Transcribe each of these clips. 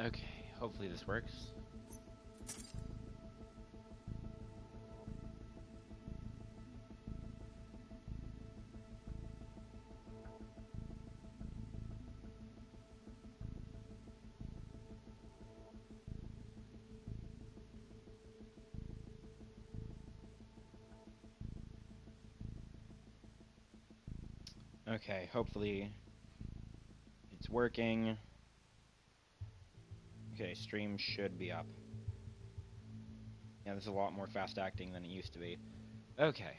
Okay, hopefully this works. Okay, hopefully it's working. Okay, stream should be up. Yeah, this is a lot more fast acting than it used to be. Okay.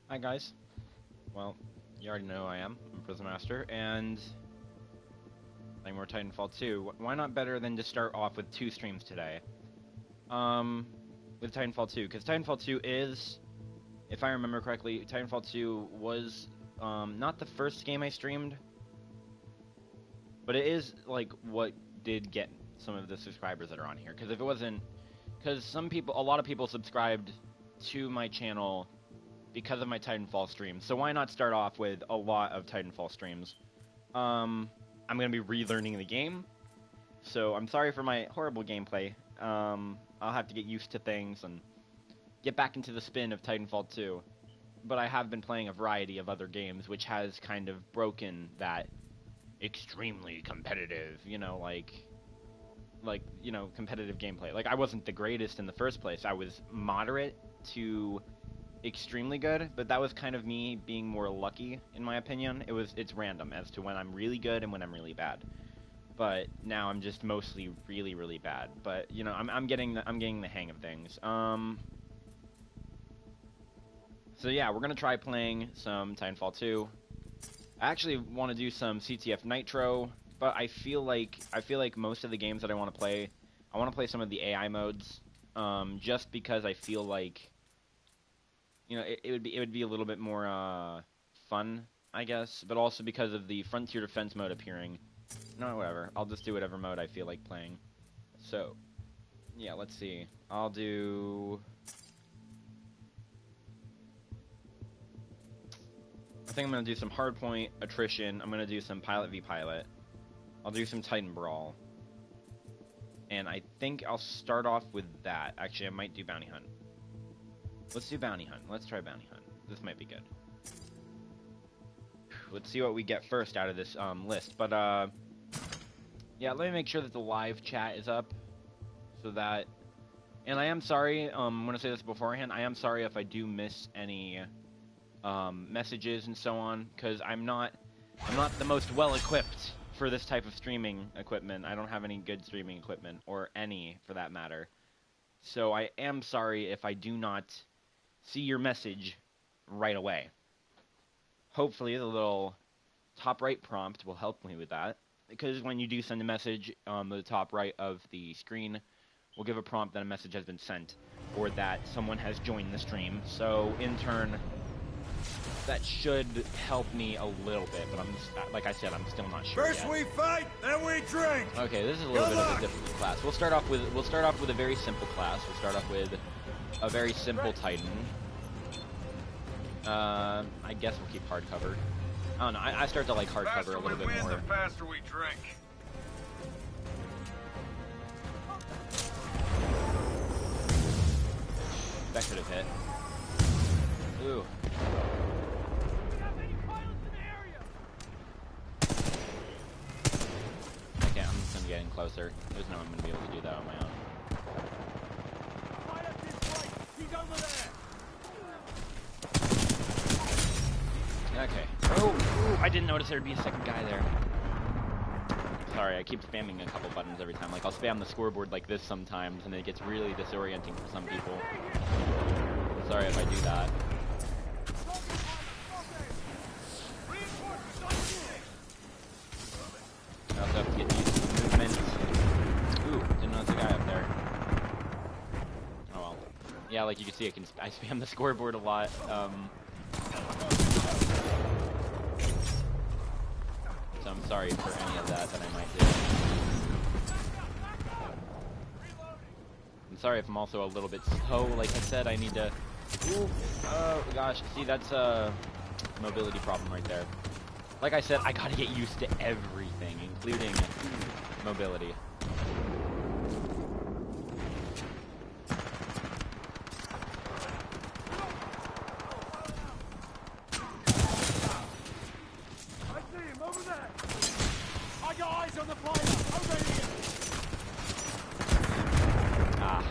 Hi guys. Well, you already know who I am. I'm Prism Master, and playing more Titanfall 2. Why not better than to start off with 2 streams today? With Titanfall 2, because Titanfall 2 is, if I remember correctly, Titanfall 2 was not the first game I streamed, but it is like what did get some of the subscribers that are on here. Because if it wasn't, because a lot of people subscribed to my channel because of my Titanfall streams. So why not start off with a lot of Titanfall streams? I'm gonna be relearning the game, so I'm sorry for my horrible gameplay. I'll have to get used to things and get back into the spin of Titanfall 2. But I have been playing a variety of other games, which has kind of broken that extremely competitive, competitive gameplay. Like, I wasn't the greatest in the first place. I was moderate to extremely good, but that was kind of me being more lucky, in my opinion. It's random as to when I'm really good and when I'm really bad. But now I'm just mostly really, really bad. But I'm getting the hang of things. So yeah, we're gonna try playing some Titanfall 2. I actually want to do some CTF Nitro, but I feel like most of the games that I want to play some of the AI modes, just because I feel like, it would be a little bit more fun, I guess, but also because of the Frontier Defense mode appearing. No, whatever. I'll just do whatever mode I feel like playing. So, yeah, let's see. I'll do. I think I'm going to do some Hardpoint, Attrition. I'm going to do some Pilot v Pilot. I'll do some Titan Brawl. And I think I'll start off with that. Actually, I might do Bounty Hunt. Let's do Bounty Hunt. Let's try Bounty Hunt. This might be good. Let's see what we get first out of this list. But, yeah, let me make sure that the live chat is up. So that... And I am sorry, I'm going to say this beforehand. I am sorry if I do miss any... messages and so on, because I'm not the most well equipped for this type of streaming equipment. I don't have any good streaming equipment, or any for that matter. So I am sorry if I do not see your message right away. Hopefully the little top right prompt will help me with that, because when you do send a message on the top right of the screen, will give a prompt that a message has been sent, or that someone has joined the stream. So in turn, that should help me a little bit, but like I said, I'm still not sure First yet. we fight, then we drink. Okay, this is a little bit of a difficult class. We'll start off with a very simple class. We'll start off with a very simple Titan. I guess we'll keep hardcover. I don't know. I start to like hardcover a little bit more. The faster we drink. That could have hit. Ooh. Okay, I'm just gonna get in closer. There's no way I'm gonna be able to do that on my own. Okay. Oh, I didn't notice there'd be a second guy there. Sorry, I keep spamming a couple buttons every time. Like, I'll spam the scoreboard like this sometimes, and it gets really disorienting for some people. Sorry if I do that. I also have to get used to the movement. Ooh, didn't know there's a guy up there. Oh well. Yeah, like you can see, I spam the scoreboard a lot. So I'm sorry for any of that I might do. I'm sorry if I'm also a little bit slow. Like I said, I need to... Ooh, oh gosh, see, that's a mobility problem right there. Like I said, I gotta get used to everything, including mobility. I see him over there. I got eyes on the player. Over here. Ah.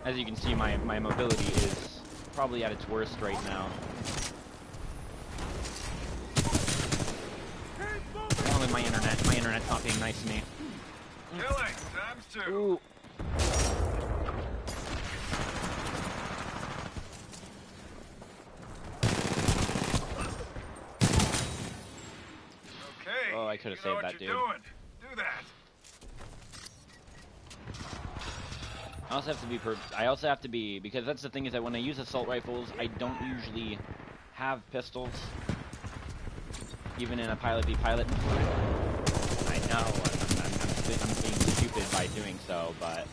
As you can see, my mobility is probably at its worst right now. Along with my internet's not being nice to me. Killing times 2. Ooh. Okay. Oh, I could have saved that dude. Doing. Do that. I also have to be because that's the thing is that when I use assault rifles, I don't usually have pistols. Even in a pilot v pilot. I know I'm being stupid by doing so, but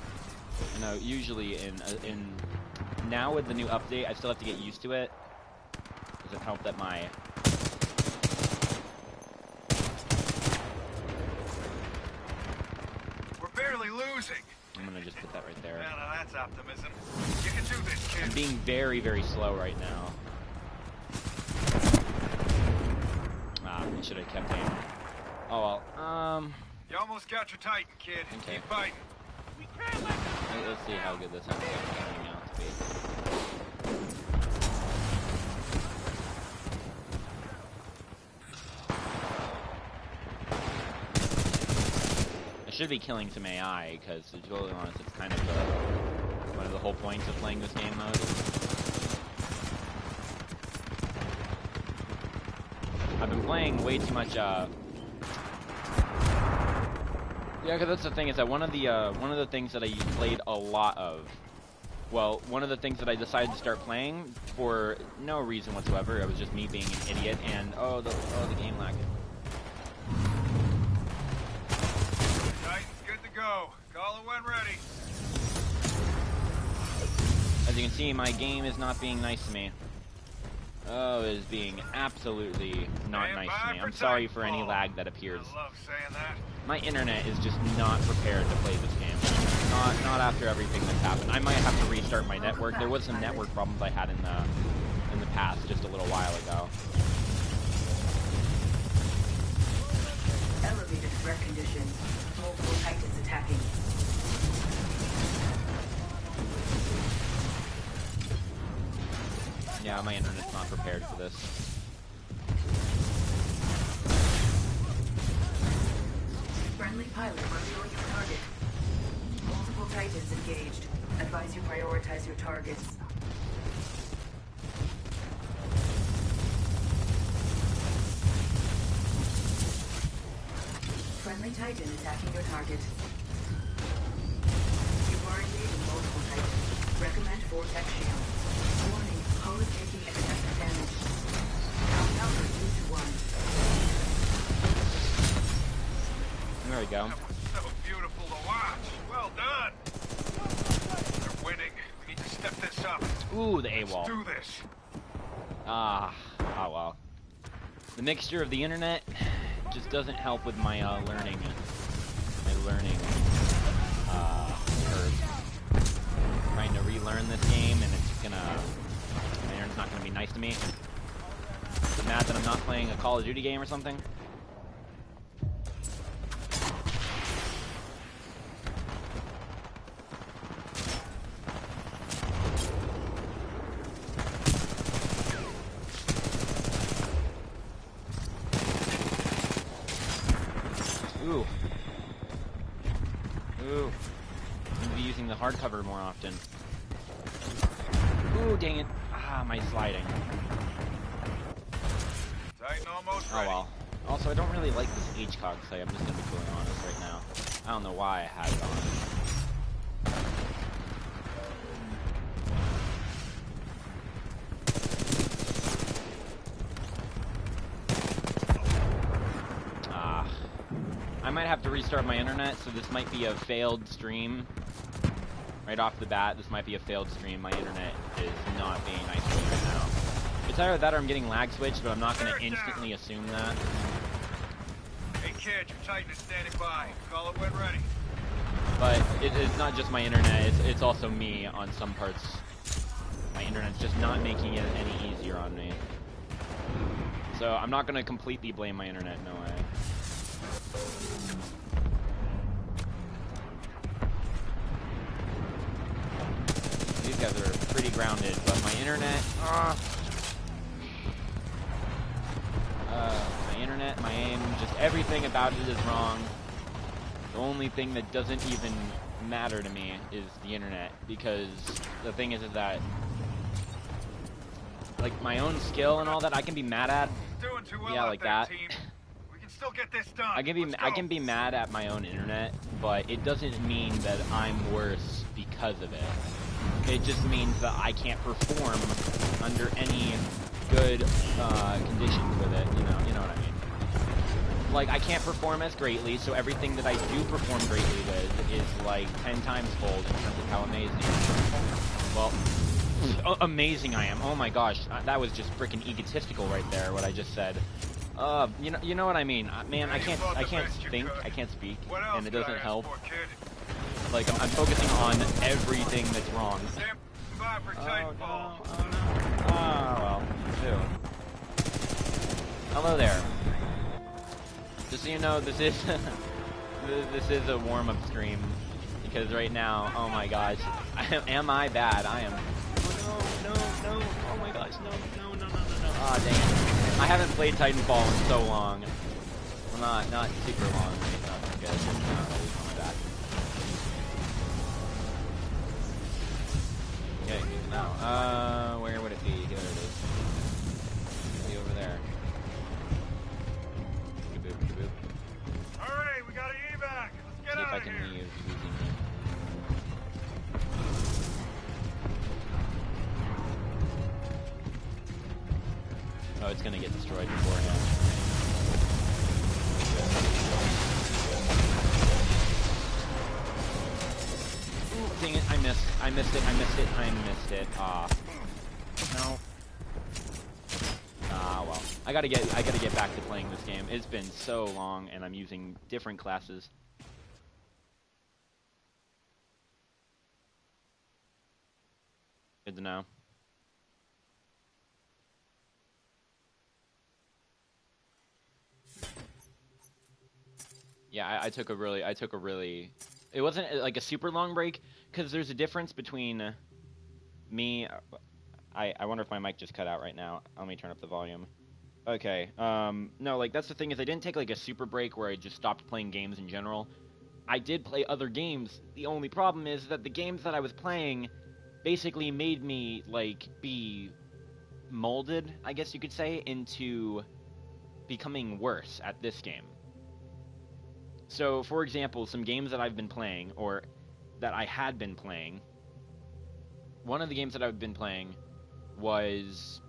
you know, usually in now with the new update, I still have to get used to it. Does it help that my We're barely losing. I'm gonna just put that right there. Yeah, now that's optimism. You can do this, kid. I'm being very, very slow right now. Ah, I should have kept aiming. Oh well. You almost got your Titan, kid. Okay. Keep fighting. We can't let Let's see how good this episode is turning out to be. I should be killing some AI, because to be totally honest, it's kind of one of the whole points of playing this game mode. I've been playing way too much, yeah, because that's the thing, is that one of the things that I played a lot of, well, one of the things that I decided to start playing for no reason whatsoever, it was just me being an idiot, and the game lagged. Titan's good to go. Call it when ready. As you can see, my game is not being nice to me. Oh, it is being absolutely not nice to me. I'm sorry for any lag that appears. I love saying that. My internet is just not prepared to play this game. Not after everything that's happened. I might have to restart my network. There was some network problems I had in the past, just a little while ago. Elevated threat conditions. Multiple Titans attacking. Yeah, my internet's not prepared for this. Friendly pilot revealing your target. Multiple Titans engaged. Advise you prioritize your targets. Friendly Titan attacking your target. You are engaging multiple Titans. Recommend Vortex Shield. Warning, hull is taking excessive damage. Number 2 to 1. There we go. That was so beautiful to watch. Well done. They're winning. We need to step this up. Ooh, the AWOL. Let's do this. Ah, oh well. The mixture of the internet just doesn't help with my learning curve. Trying to relearn this game, and it's just my internet's not gonna be nice to me. Is it mad that I'm not playing a Call of Duty game or something? Ooh. Ooh. Need to be using the hardcover more often. Ooh, dang it. Ah, my sliding. Titan almost Oh ready. well. Also, I don't really like this HCOG site. I'm just gonna be totally honest right now. I don't know why I had it on. I might have to restart my internet, so this might be a failed stream. Right off the bat, this might be a failed stream. My internet is not being nice to me right now. It's either that or I'm getting lag switched, but I'm not going to instantly assume that. Hey kid, your Titan is standing by. Call it when ready. But it's not just my internet, it's also me on some parts. My internet's just not making it any easier on me. So I'm not going to completely blame my internet, no way. These guys are pretty grounded, but my internet... my internet, my aim, just everything about it is wrong. The only thing that doesn't even matter to me is the internet, because the thing is that, like, my own skill and all that, I can be mad at. Doing too well Yeah, out like there, that. team. We can still get this done. I can be mad at my own internet, but it doesn't mean that I'm worse because of it. It just means that I can't perform under any good conditions with it. You know what I mean? Like, I can't perform as greatly, so everything that I do perform greatly with is like 10 times fold in terms of how amazing. Well, amazing I am. Oh my gosh, that was just freaking egotistical right there. What I just said. You know what I mean, man. I can't think, I can't speak, and it doesn't help. Like, I'm focusing on everything that's wrong. Stand by for Titanfall. Oh no. Oh well. Ew. Hello there. Just so you know, this is this is a warm-up stream, because right now, oh my gosh, am I bad? I am. Oh no, oh my gosh, no. Ah, dang it. I haven't played Titanfall in so long. Well, not super long. It's not that good. Not really on my back. Okay, now, where would it be? There it is. It'd be over there. Alright, we got an evac. Let's get See if out I of can here. leave using it. Oh, it's gonna get destroyed beforehand. Ooh, dang it, I missed it. Ah. No. Ah, well. I gotta get back to playing this game. It's been so long, and I'm using different classes. Good to know. Yeah, I took a really, it wasn't like a super long break, because there's a difference between me, I wonder if my mic just cut out right now. Let me turn up the volume. Okay, no, like, that's the thing, is I didn't take, like, a super break where I just stopped playing games in general. I did play other games. The only problem is that the games that I was playing basically made me, like, be molded, I guess you could say, into becoming worse at this game. So, for example, some games that I've been playing, or that I had been playing, one of the games that I've been playing was,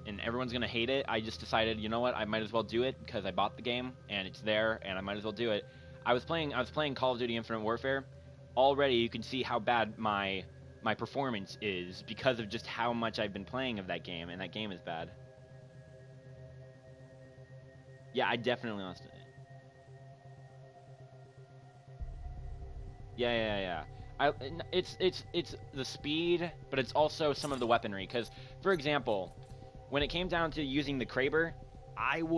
and everyone's gonna hate it, I just decided, you know what, I might as well do it, because I bought the game, and it's there, and I might as well do it. I was playing Call of Duty Infinite Warfare. Already, you can see how bad my performance is, because of just how much I've been playing of that game, and that game is bad. Yeah, I definitely lost it. Yeah. It's the speed, but it's also some of the weaponry. Because, for example, when it came down to using the Kraber, I'm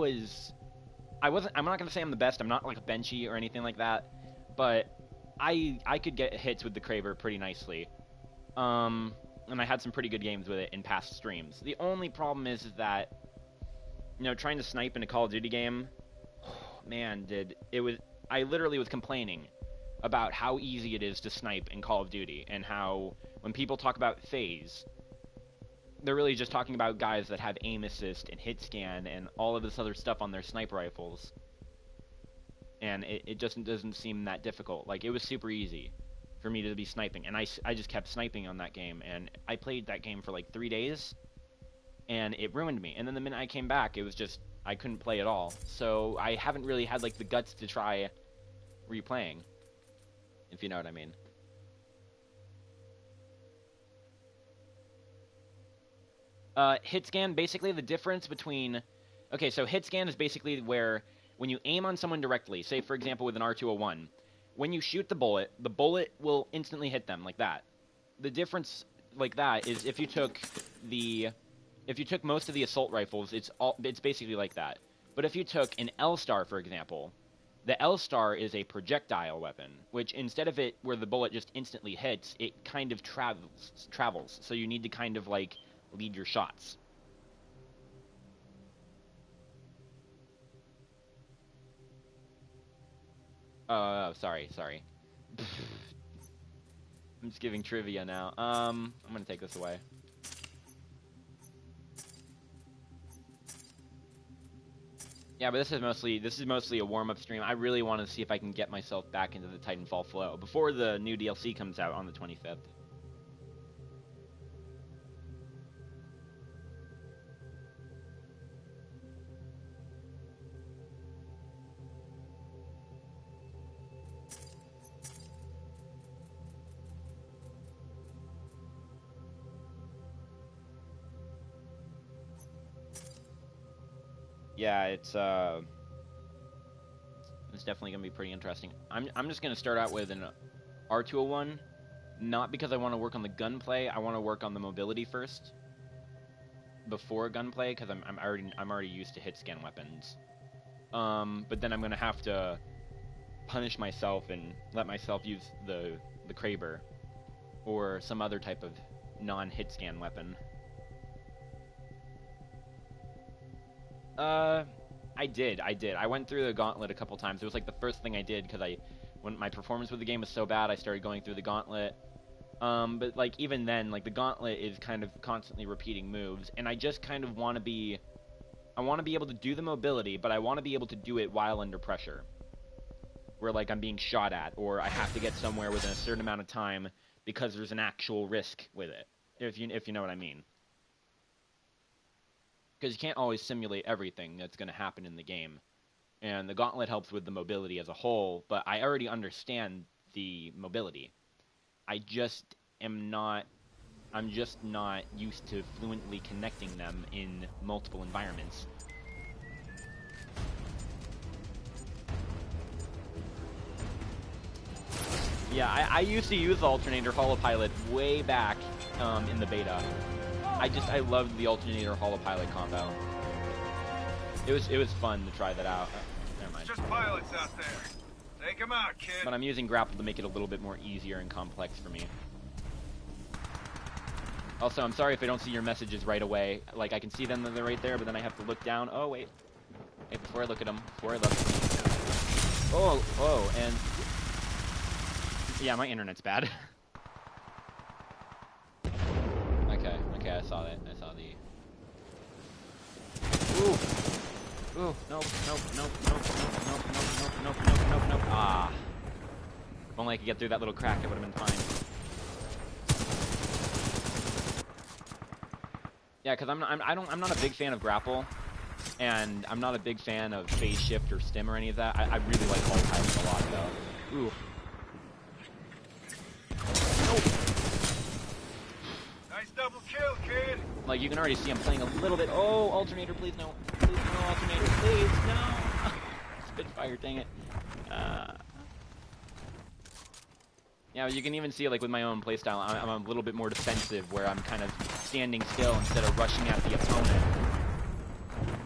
not gonna say I'm the best. I'm not like a benchy or anything like that, but I could get hits with the Kraber pretty nicely. And I had some pretty good games with it in past streams. The only problem is that, you know, trying to snipe in a Call of Duty game, man, I literally was complaining about how easy it is to snipe in Call of Duty, and how when people talk about phase, they're really just talking about guys that have aim assist and hit scan and all of this other stuff on their sniper rifles. And it just doesn't seem that difficult. Like, it was super easy for me to be sniping, and I just kept sniping on that game, and I played that game for like 3 days, and it ruined me. And then the minute I came back, it was just, I couldn't play at all. So I haven't really had like the guts to try replaying, if you know what I mean. Hit scan, basically the difference between... Okay, so hit scan is basically where when you aim on someone directly, say for example with an R201, when you shoot the bullet will instantly hit them like that. The difference like that is if you took most of the assault rifles, it's basically like that. But if you took an L-Star, for example, the L-Star is a projectile weapon, which instead of it where the bullet just instantly hits, it kind of travels. So you need to kind of like lead your shots. Sorry. I'm just giving trivia now. I'm gonna take this away. Yeah, but this is mostly a warm-up stream. I really want to see if I can get myself back into the Titanfall flow before the new DLC comes out on the 25th. Yeah, it's definitely gonna be pretty interesting. I'm just gonna start out with an R201, not because I want to work on the gunplay. I want to work on the mobility first before gunplay, because I'm already used to hit scan weapons. But then I'm gonna have to punish myself and let myself use the Kraber or some other type of non-hit scan weapon. I did. I went through the gauntlet a couple times. It was like the first thing I did because when my performance with the game was so bad, I started going through the gauntlet. But like even then, like the gauntlet is kind of constantly repeating moves, and I just kind of want to be able to do the mobility, but I want to be able to do it while under pressure, where like I'm being shot at, or I have to get somewhere within a certain amount of time because there's an actual risk with it. If you know what I mean. Because you can't always simulate everything that's going to happen in the game. And the gauntlet helps with the mobility as a whole, but I already understand the mobility. I'm just not used to fluently connecting them in multiple environments. Yeah, I used to use the alternator holopilot way back in the beta. I loved the alternator holopilot combo. It was fun to try that out. Never mind. Just pilots out there. Take them out, kid. But I'm using grapple to make it a little bit more easier and complex for me. Also, I'm sorry if I don't see your messages right away. Like, I can see them, they're right there, but then I have to look down. Oh, wait. Wait, before I look at them. Oh, and... Yeah, my internet's bad. Okay, I saw that. I saw the... Ooh, nope. Ah. If only I could get through that little crack, it would have been fine. Yeah, because I'm not a big fan of grapple, and I'm not a big fan of phase shift or stim or any of that. I really like autopilot a lot, though. Ooh. Nice double kill, kid. Like, you can already see I'm playing a little bit. Oh, alternator, please no. Please no, alternator, please no. Spitfire, dang it. Yeah, you can even see, like, with my own playstyle, I'm a little bit more defensive, where I'm kind of standing still instead of rushing at the opponent.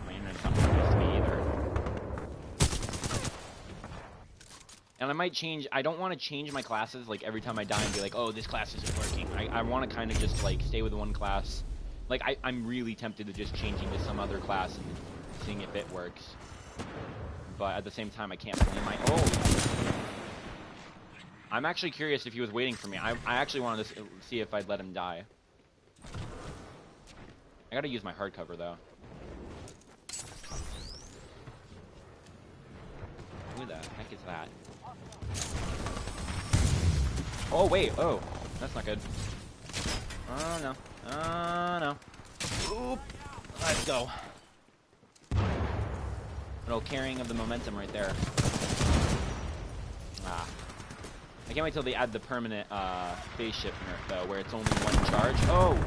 My internet's not nice to me either. And I might change, I don't want to change my classes, like, every time I die and be like, oh, this class isn't working. I want to kind of just, like, stay with one class. Like, I'm really tempted to just changing to some other class and seeing if it works. But at the same time, I can't blame my... Oh! I'm actually curious if he was waiting for me. I actually wanted to see if I'd let him die. I gotta use my hardcover, though. Who the heck is that? Oh, wait. Oh, that's not good. Oh, no. Oh, no. Oop. Let's go. Little carrying of the momentum right there. Ah. I can't wait till they add the permanent phase shift nerf, though, where it's only one charge. Oh!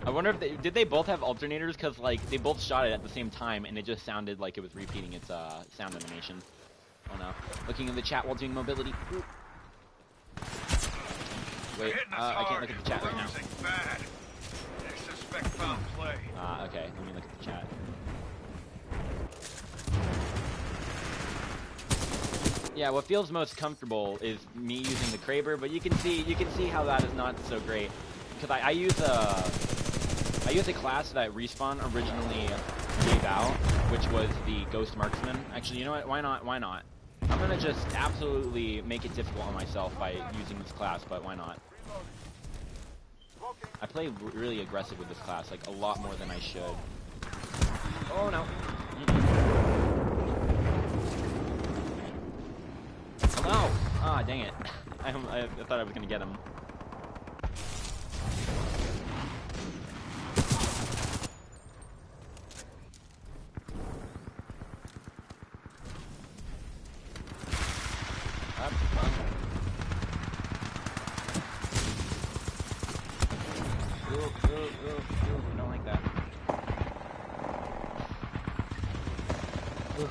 I wonder if did they both have alternators? Because like they both shot it at the same time, and it just sounded like it was repeating its sound animation. Oh no! Looking in the chat while doing mobility. Ooh. Wait, I can't look at the chat right now. Bad. I suspect foul play. Okay. Let me look at the chat. Yeah, what feels most comfortable is me using the Kraber, but you can see how that is not so great because I use a class that Respawn originally gave out, which was the Ghost Marksman. Actually, you know what? Why not? Why not? I'm gonna just absolutely make it difficult on myself by using this class, but why not? I play really aggressive with this class, like a lot more than I should. Oh no! Oh, ah, dang it. I thought I was gonna get him. Up. Ooh, I don't like that. Ooh.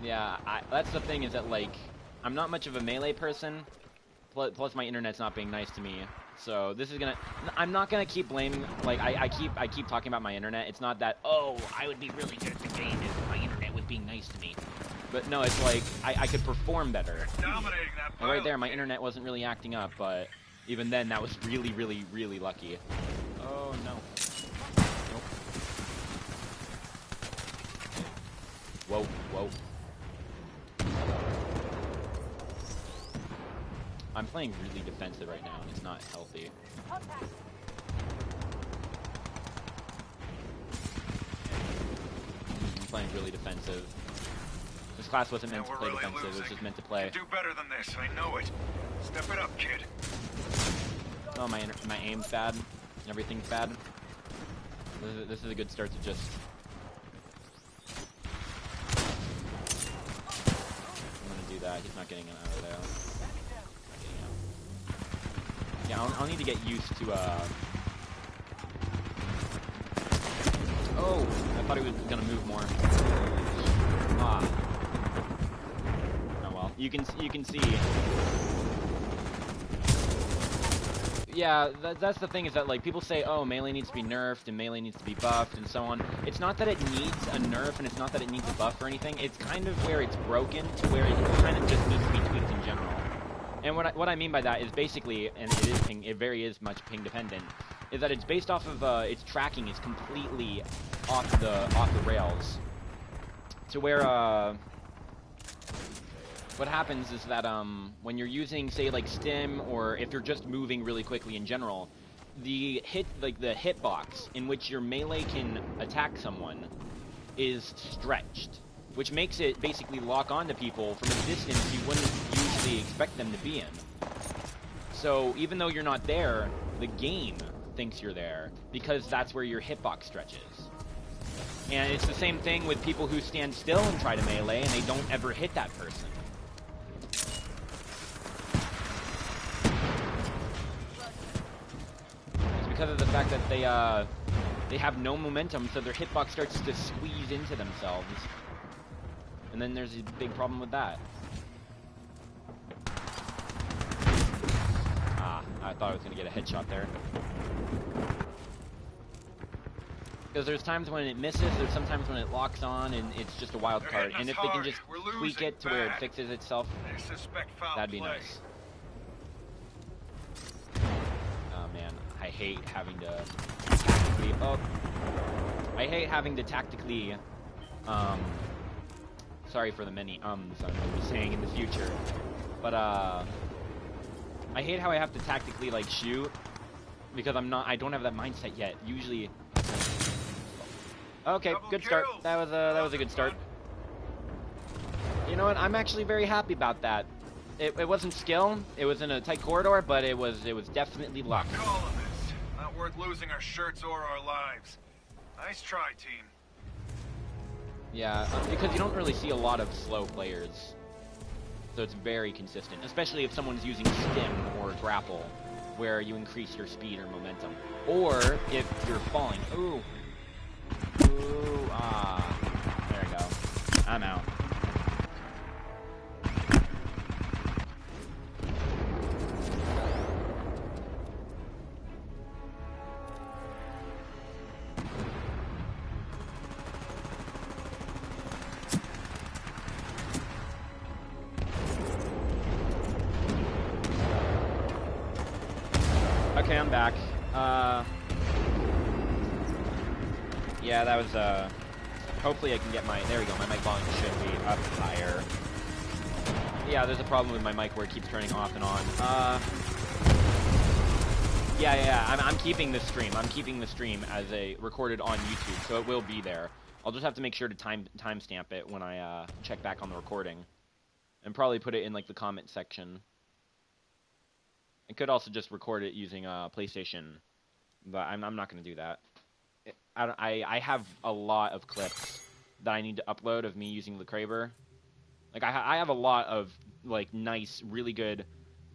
Yeah, that's the thing is that, like, I'm not much of a melee person, plus my internet's not being nice to me, so this is gonna, I'm not gonna keep blaming, like, I keep talking about my internet. It's not that, oh, I would be really good at the game if my internet was being nice to me. But no, it's like, I could perform better. Dominating that And right there, my internet wasn't really acting up, but even then, that was really, really, really lucky. Oh, no. Nope. Whoa, whoa. I'm playing really defensive right now, and it's not healthy. I'm playing really defensive. This class wasn't meant to play defensive, it was just meant to play. You do better than this, I know it. Step it up, kid. Oh, my aim's bad. Everything's bad. This is a good start to just... I'm gonna do that, he's not getting it out of there. Yeah, I'll need to get used to, Oh! I thought he was gonna move more. Ah. Oh well. You can see... Yeah, that's the thing is that, like, people say, oh, melee needs to be nerfed and melee needs to be buffed and so on. It's not that it needs a nerf and it's not that it needs a buff or anything. It's kind of where it's broken to where it kind of just needs to be tweaked in general. And what I mean by that is basically, and it very is much ping dependent, is that it's based off of its tracking is completely off the rails. To where what happens is that when you're using, say, like stim, or if you're just moving really quickly in general, the hitbox in which your melee can attack someone is stretched, which makes it basically lock onto people from a distance you wouldn't usually expect them to be in. So even though you're not there, the game thinks you're there because that's where your hitbox stretches. And it's the same thing with people who stand still and try to melee and they don't ever hit that person. It's because of the fact that they have no momentum, so their hitbox starts to squeeze into themselves. And then there's a big problem with that. Ah, I thought I was going to get a headshot there. Because there's times when it misses, there's sometimes when it locks on, and it's just a wild card. And if they can just tweak it to where it fixes itself, that'd be nice. Oh man, I hate having to tactically... Oh. I hate having to tactically... Sorry for the many ums I'm going to be saying in the future. But, I hate how I have to tactically, like, shoot. Because I don't have that mindset yet. Usually... Okay, good start. That was a good start. You know what? I'm actually very happy about that. It wasn't skill. It was in a tight corridor, but it was definitely luck. Not worth losing our shirts or our lives. Nice try, team. Yeah, because you don't really see a lot of slow players. So it's very consistent, especially if someone's using stim or grapple, where you increase your speed or momentum. Or if you're falling. Ooh. Ooh, there we go. I'm out. Okay, I'm back. Yeah, that was, hopefully I can get my, there we go, my mic volume should be up higher. Yeah, there's a problem with my mic where it keeps turning off and on. I'm keeping this stream. I'm keeping the stream as a recorded on YouTube, so it will be there. I'll just have to make sure to timestamp it when I, check back on the recording. And probably put it in, like, the comment section. I could also just record it using PlayStation, but I'm not going to do that. I have a lot of clips that I need to upload of me using the Kraber. Like, I have a lot of, like, nice, really good...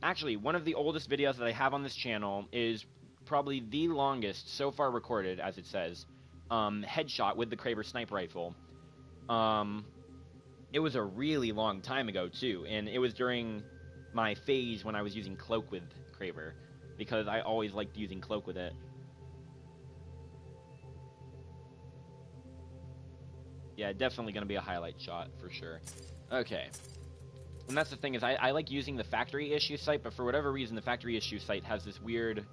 Actually, one of the oldest videos that I have on this channel is probably the longest so far recorded, as it says. Headshot with the Kraber sniper rifle. It was a really long time ago, too, and it was during my phase when I was using Cloak with Kraber, because I always liked using Cloak with it. Yeah, definitely going to be a highlight shot, for sure. Okay. And that's the thing, is I like using the factory issue site, but for whatever reason, the factory issue site has this weird,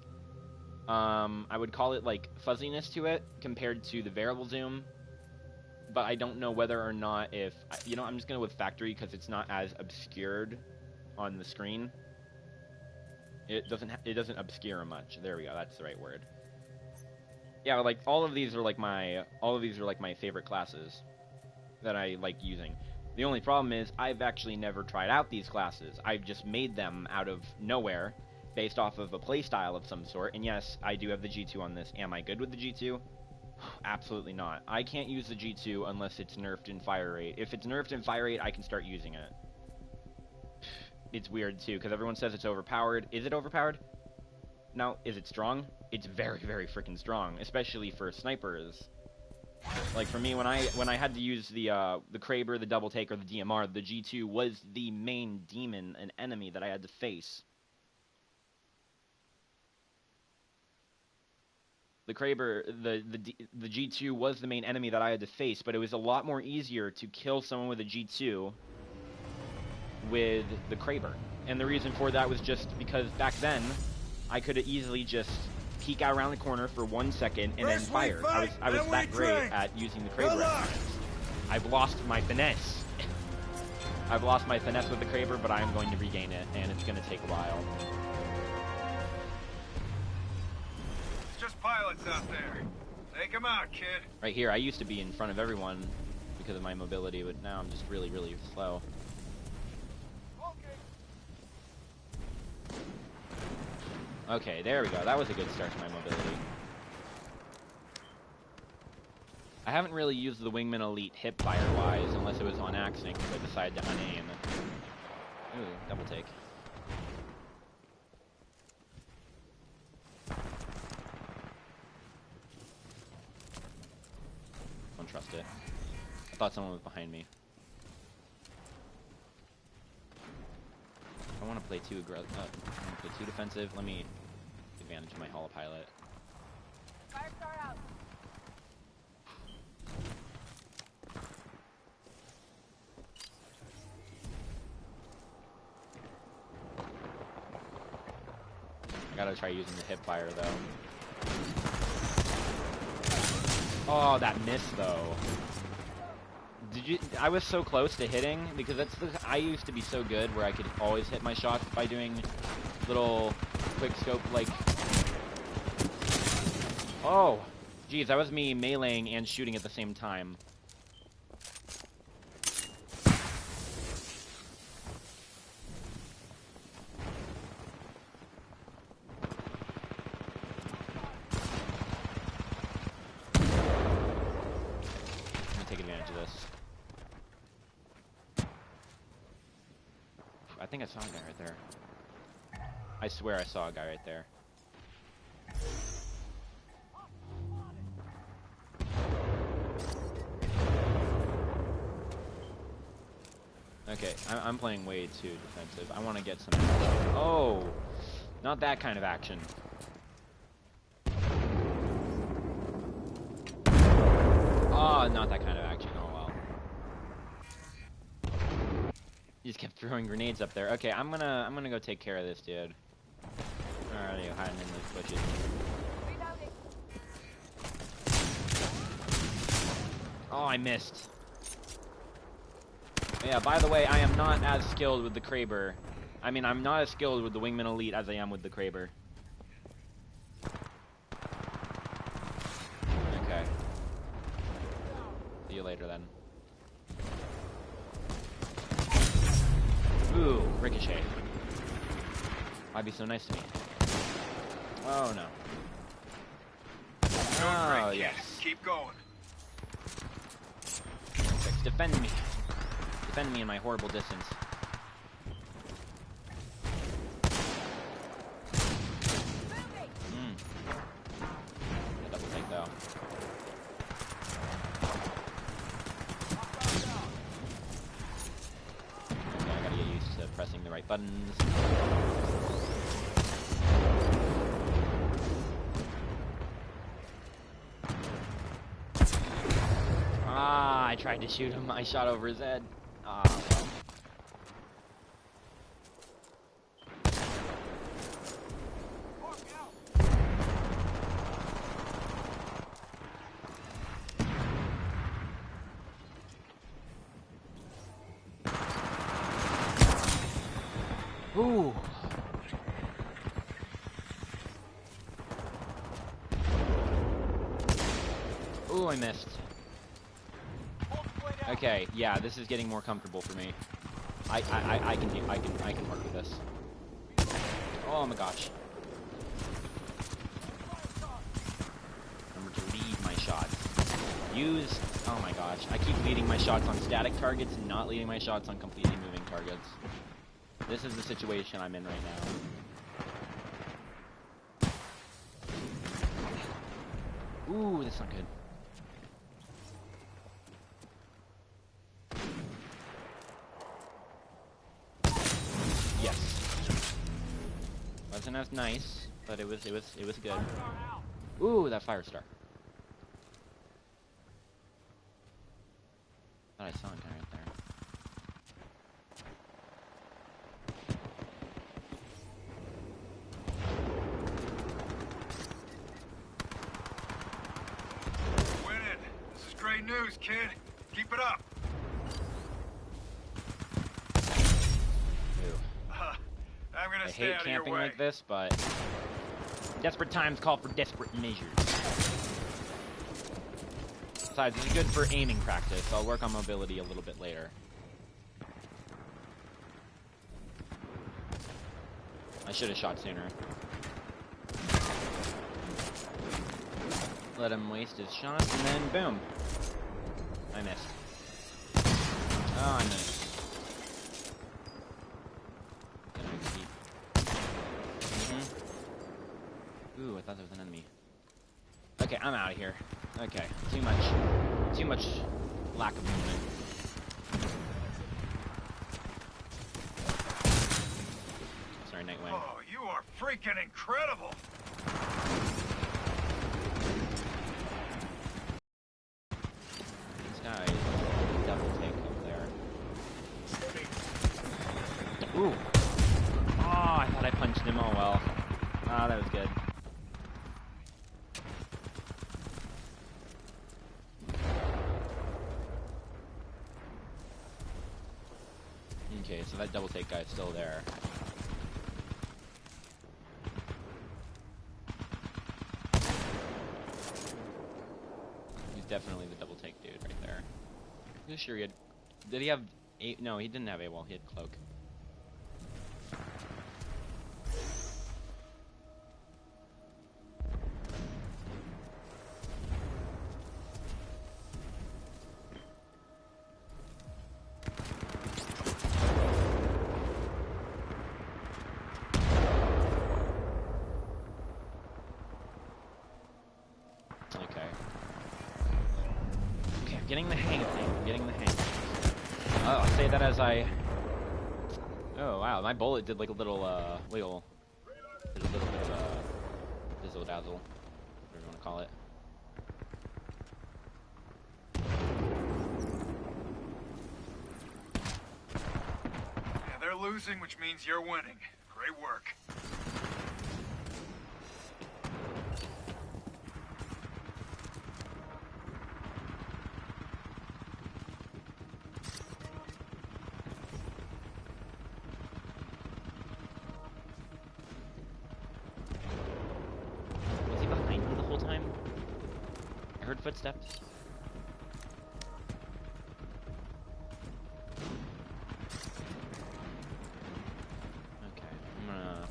I would call it, like, fuzziness to it, compared to the variable zoom. But I don't know whether or not if... You know, I'm just going to go with factory, because it's not as obscured on the screen. It doesn't obscure much. There we go, that's the right word. Yeah, like, all of these are like my favorite classes that I like using. The only problem is I've actually never tried out these classes. I've just made them out of nowhere based off of a playstyle of some sort. And yes, I do have the G2 on this. Am I good with the G2? Absolutely not. I can't use the G2 unless it's nerfed in fire rate. If it's nerfed in fire rate, I can start using it. It's weird too, because everyone says it's overpowered. Is it overpowered? No. Is it strong? It's very, very freaking strong, especially for snipers. Like, for me, when I had to use the Kraber, the Double Take, or the DMR, the G2 was the main demon and enemy that I had to face. The Kraber, the G2 was the main enemy that I had to face, but it was a lot more easier to kill someone with a G2 with the Kraber. And the reason for that was just because back then, I could have easily just peek out around the corner for 1 second and then fire. I was that great at using the Kraber at times. I've lost my finesse. I've lost my finesse with the Kraber, but I'm going to regain it, and it's going to take a while. It's just pilots out there. Take them out, kid. Right here, I used to be in front of everyone because of my mobility, but now I'm just really, really slow. Okay, there we go. That was a good start to my mobility. I haven't really used the Wingman Elite hip-fire-wise, unless it was on accident because I decided to unaim. Ooh, double take. Don't trust it. I thought someone was behind me. I want to play too aggressive. I want to play too defensive. Let me take advantage of my holopilot. Fire start out. I gotta try using the hip fire though. Oh, that missed though. Did you? I was so close to hitting because I used to be so good where I could always hit my shots by doing little quick scope like. Oh, geez, that was me meleeing and shooting at the same time. Let me take advantage of this. I think I saw a guy right there. I swear I saw a guy right there. Okay, I'm playing way too defensive. I want to get some action. Oh! Not that kind of action. Oh, not that kind of action. Oh well. He just kept throwing grenades up there. Okay, I'm gonna go take care of this dude. Where are you hiding in those bushes? Reloading. Oh, I missed. Yeah, by the way, I am not as skilled with the Kraber. I mean, I'm not as skilled with the Wingman Elite as I am with the Kraber. Okay. See you later then. Ooh, ricochet. Why be so nice to me? Oh no. Oh Great, yes. kid. Keep going. Perfect. Defend me. Defend me in my horrible distance. A double take though. Okay, I gotta get used to pressing the right buttons. Ah, I tried to shoot him. I shot over his head. Ah, well. Ooh. Ooh, I missed. Okay, yeah, this is getting more comfortable for me. I can work with this. Oh my gosh. Remember to lead my shots. Use, oh my gosh, I keep leading my shots on static targets and not leading my shots on completely moving targets. This is the situation I'm in right now. Ooh, that's not good. Yes. Wasn't as nice, but it was good. Ooh, that fire star. Thought I saw a guy right there. Winning. This is great news, kid. Keep it up. Ooh. I'm gonna I stay hate out of your camping way. like this, but desperate times call for desperate measures. Besides, it's good for aiming practice. I'll work on mobility a little bit later. I should have shot sooner. Let him waste his shots, and then boom. I missed. Oh, I missed. Ooh, I thought there was an enemy. Okay, I'm out of here. Okay, too much lack of movement. Sorry, Nightwing. Oh, you are freaking incredible. These guys double take up there. Ooh. Oh, I thought I punched him. Oh well. Ah, that was good. Okay, so that double take guy's still there. He's definitely the double take dude right there. You sure he had... Did he have... No, he didn't have AWOL, he had cloak. getting the hang of things. I'm getting the hang of things. Oh, I'll say that as I... Oh, wow, my bullet did like a little, wiggle. Did a little bit of, dizzle-dazzle, whatever you want to call it. Yeah, they're losing, which means you're winning. Great work. Was he behind me the whole time? I heard footsteps. Okay, I'm gonna...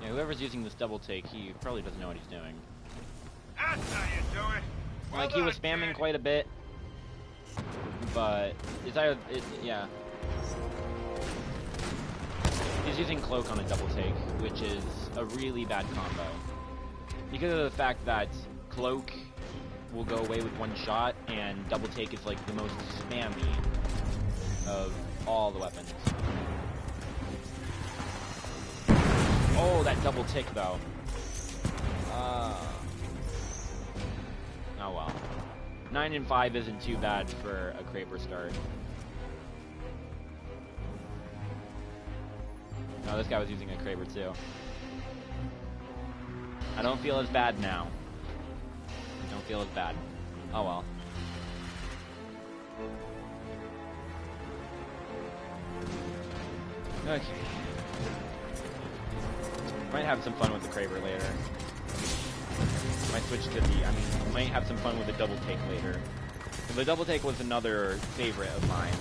Yeah, whoever's using this double take, he probably doesn't know what he's doing. That's how you do it. Well Like, he was done, spamming kid. quite a bit, but it's either, yeah. He's using Cloak on a double take, which is a really bad combo. Because of the fact that Cloak will go away with one shot, and double take is like the most spammy of all the weapons. Oh, that double tick though. Oh well. 9 and 5 isn't too bad for a Kraber start. No, this guy was using a Kraber too. I don't feel as bad now. I don't feel as bad. Oh well. Okay. Might have some fun with the Kraber later. Might switch to the, might have some fun with the double take later. The double take was another favorite of mine.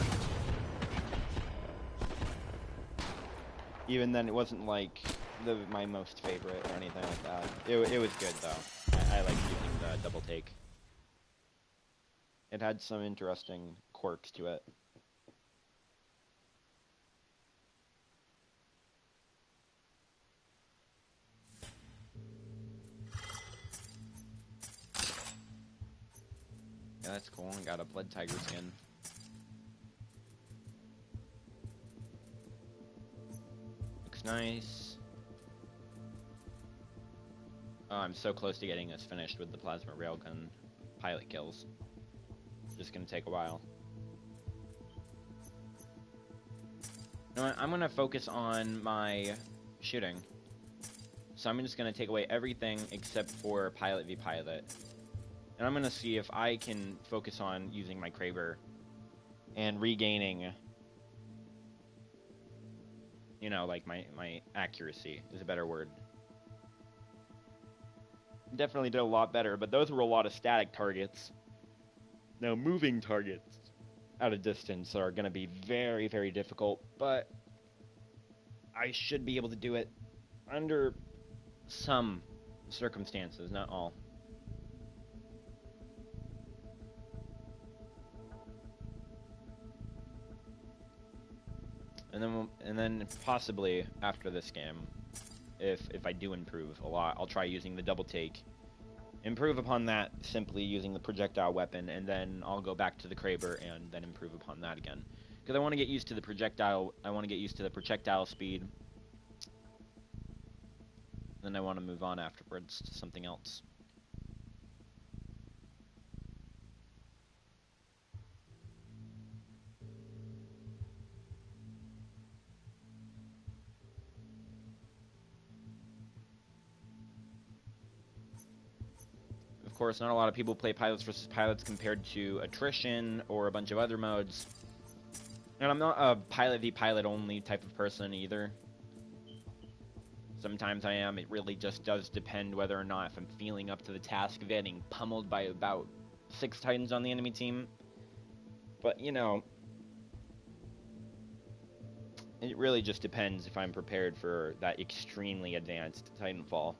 Even then, it wasn't like my most favorite or anything like that. It was good though. I liked using the double take. It had some interesting quirks to it. Yeah, that's cool. I got a Blood Tiger skin. Looks nice. Oh, I'm so close to getting this finished with the plasma railgun pilot kills. Just gonna take a while. You know what? I'm gonna focus on my shooting. So I'm just gonna take away everything except for pilot v pilot. And I'm gonna see if I can focus on using my Kraber and regaining, you know, like my accuracy is a better word. Definitely did a lot better, but those were a lot of static targets. Now moving targets at a distance are gonna be very, very difficult, but I should be able to do it under some circumstances, not all. And then possibly after this game, if I do improve a lot, I'll try using the double take. Improve upon that simply using the projectile weapon, and then I'll go back to the Kraber and then improve upon that again. Because I want to get used to the projectile. I want to get used to the projectile speed. Then I want to move on afterwards to something else. Of course, not a lot of people play pilots versus pilots compared to attrition or a bunch of other modes. And I'm not a pilot v pilot only type of person either. Sometimes I am. It really just does depend whether or not if I'm feeling up to the task of getting pummeled by about 6 Titans on the enemy team. But, you know, it really just depends if I'm prepared for that extremely advanced Titanfall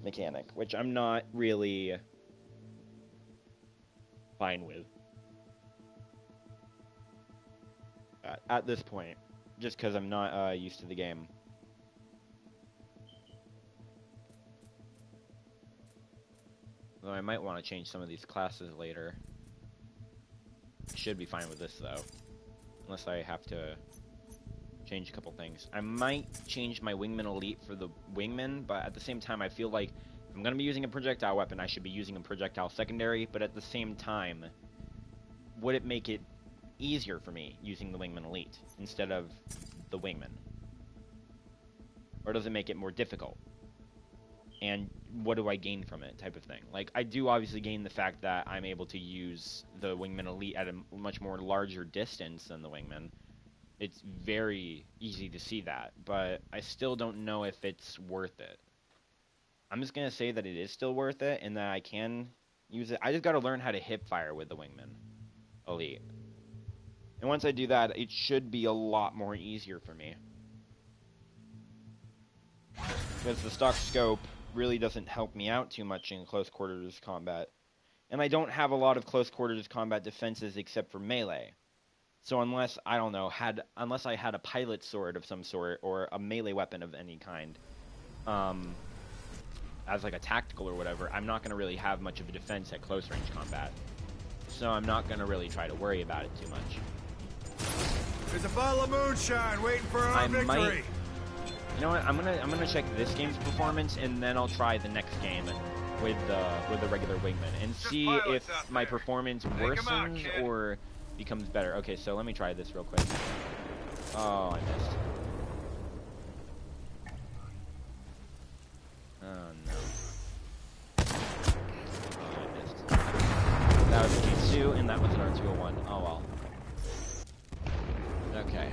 mechanic, which I'm not really fine with at this point, just because I'm not used to the game. I might want to change some of these classes later. Should be fine with this, though. Unless I have to change a couple things. I might change my Wingman Elite for the Wingman, but at the same time, I feel like if I'm going to be using a projectile weapon, I should be using a projectile secondary, but at the same time, would it make it easier for me using the Wingman Elite instead of the Wingman? Or does it make it more difficult? And what do I gain from it, type of thing? Like, I do obviously gain the fact that I'm able to use the Wingman Elite at a much more larger distance than the Wingman. It's very easy to see that, but I still don't know if it's worth it. I'm just going to say that it is still worth it, and that I can use it. I just got to learn how to hip fire with the Wingman Elite. And once I do that, it should be a lot more easier for me. Because the stock scope really doesn't help me out too much in close quarters combat. And I don't have a lot of close quarters combat defenses except for melee. So unless, I don't know, unless I had a pilot sword of some sort, or a melee weapon of any kind, as like a tactical or whatever, I'm not going to really have much of a defense at close range combat. So I'm not going to really try to worry about it too much. There's a bottle of moonshine waiting for our victory. You know what? I'm gonna check this game's performance, and then I'll try the next game with the regular Wingman and see if my performance worsens or becomes better. Okay, so let me try this real quick. Oh, I missed. Oh no. Oh, I missed. That was a G2, and that was an R201. Oh well. Okay.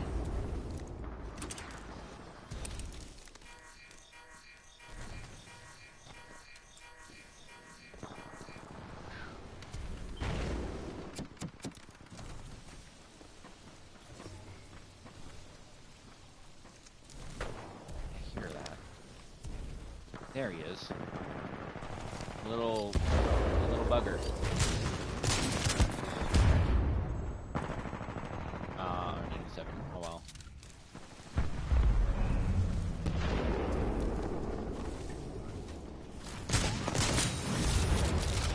There he is. A little bugger. R97. Oh well.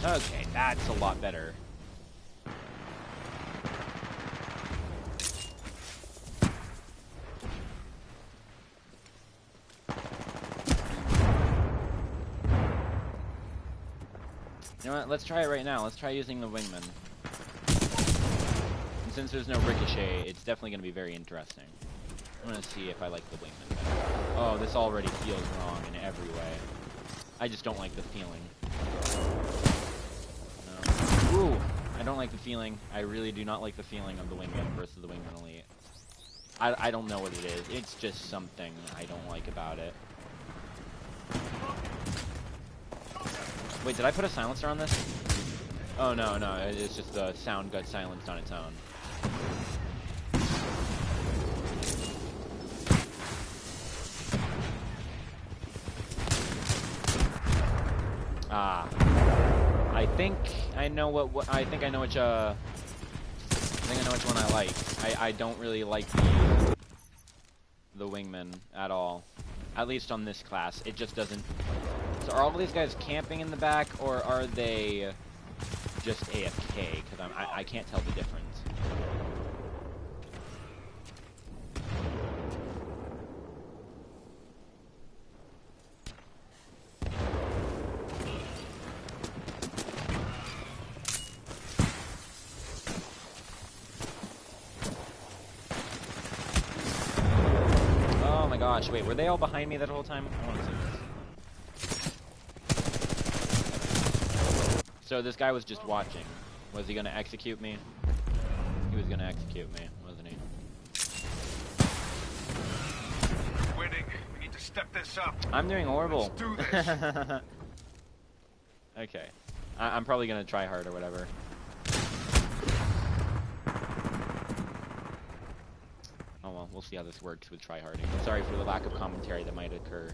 Okay, that's a lot better. You know what, let's try it right now. Let's try using the Wingman. And since there's no ricochet, it's definitely going to be very interesting. I'm going to see if I like the Wingman better. Oh, this already feels wrong in every way. I just don't like the feeling. No. Ooh, I don't like the feeling. I really do not like the feeling of the Wingman versus the Wingman Elite. I don't know what it is. It's just something I don't like about it. Wait, did I put a silencer on this? Oh, no, it's just the sound got silenced on its own. Ah. I think I know which one I like. I don't really like the Wingman at all. At least on this class. It just doesn't... So are all these guys camping in the back, or are they just AFK? Because I can't tell the difference. Oh my gosh, wait, were they all behind me that whole time? I want to see this. So this guy was just watching. Was he going to execute me? He was going to execute me, wasn't he? We're winning. We need to step this up. I'm doing horrible. Let's do this. Okay. I'm probably going to try hard or whatever. Oh well, we'll see how this works with tryharding. Sorry for the lack of commentary that might occur.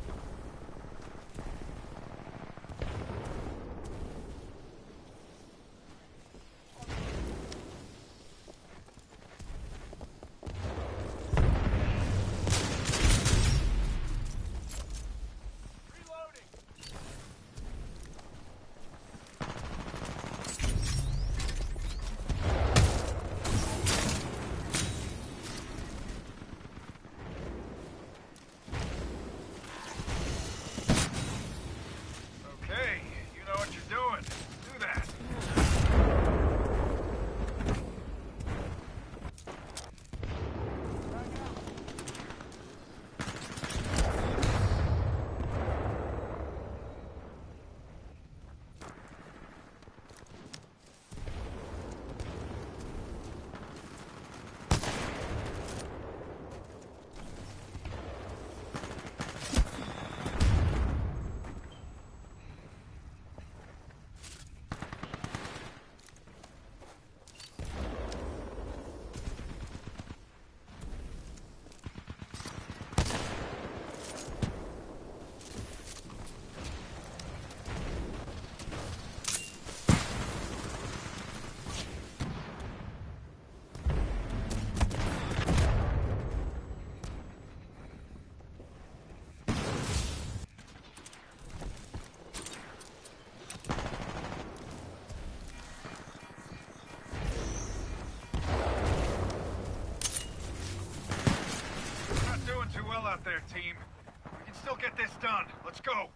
this done. Let's go.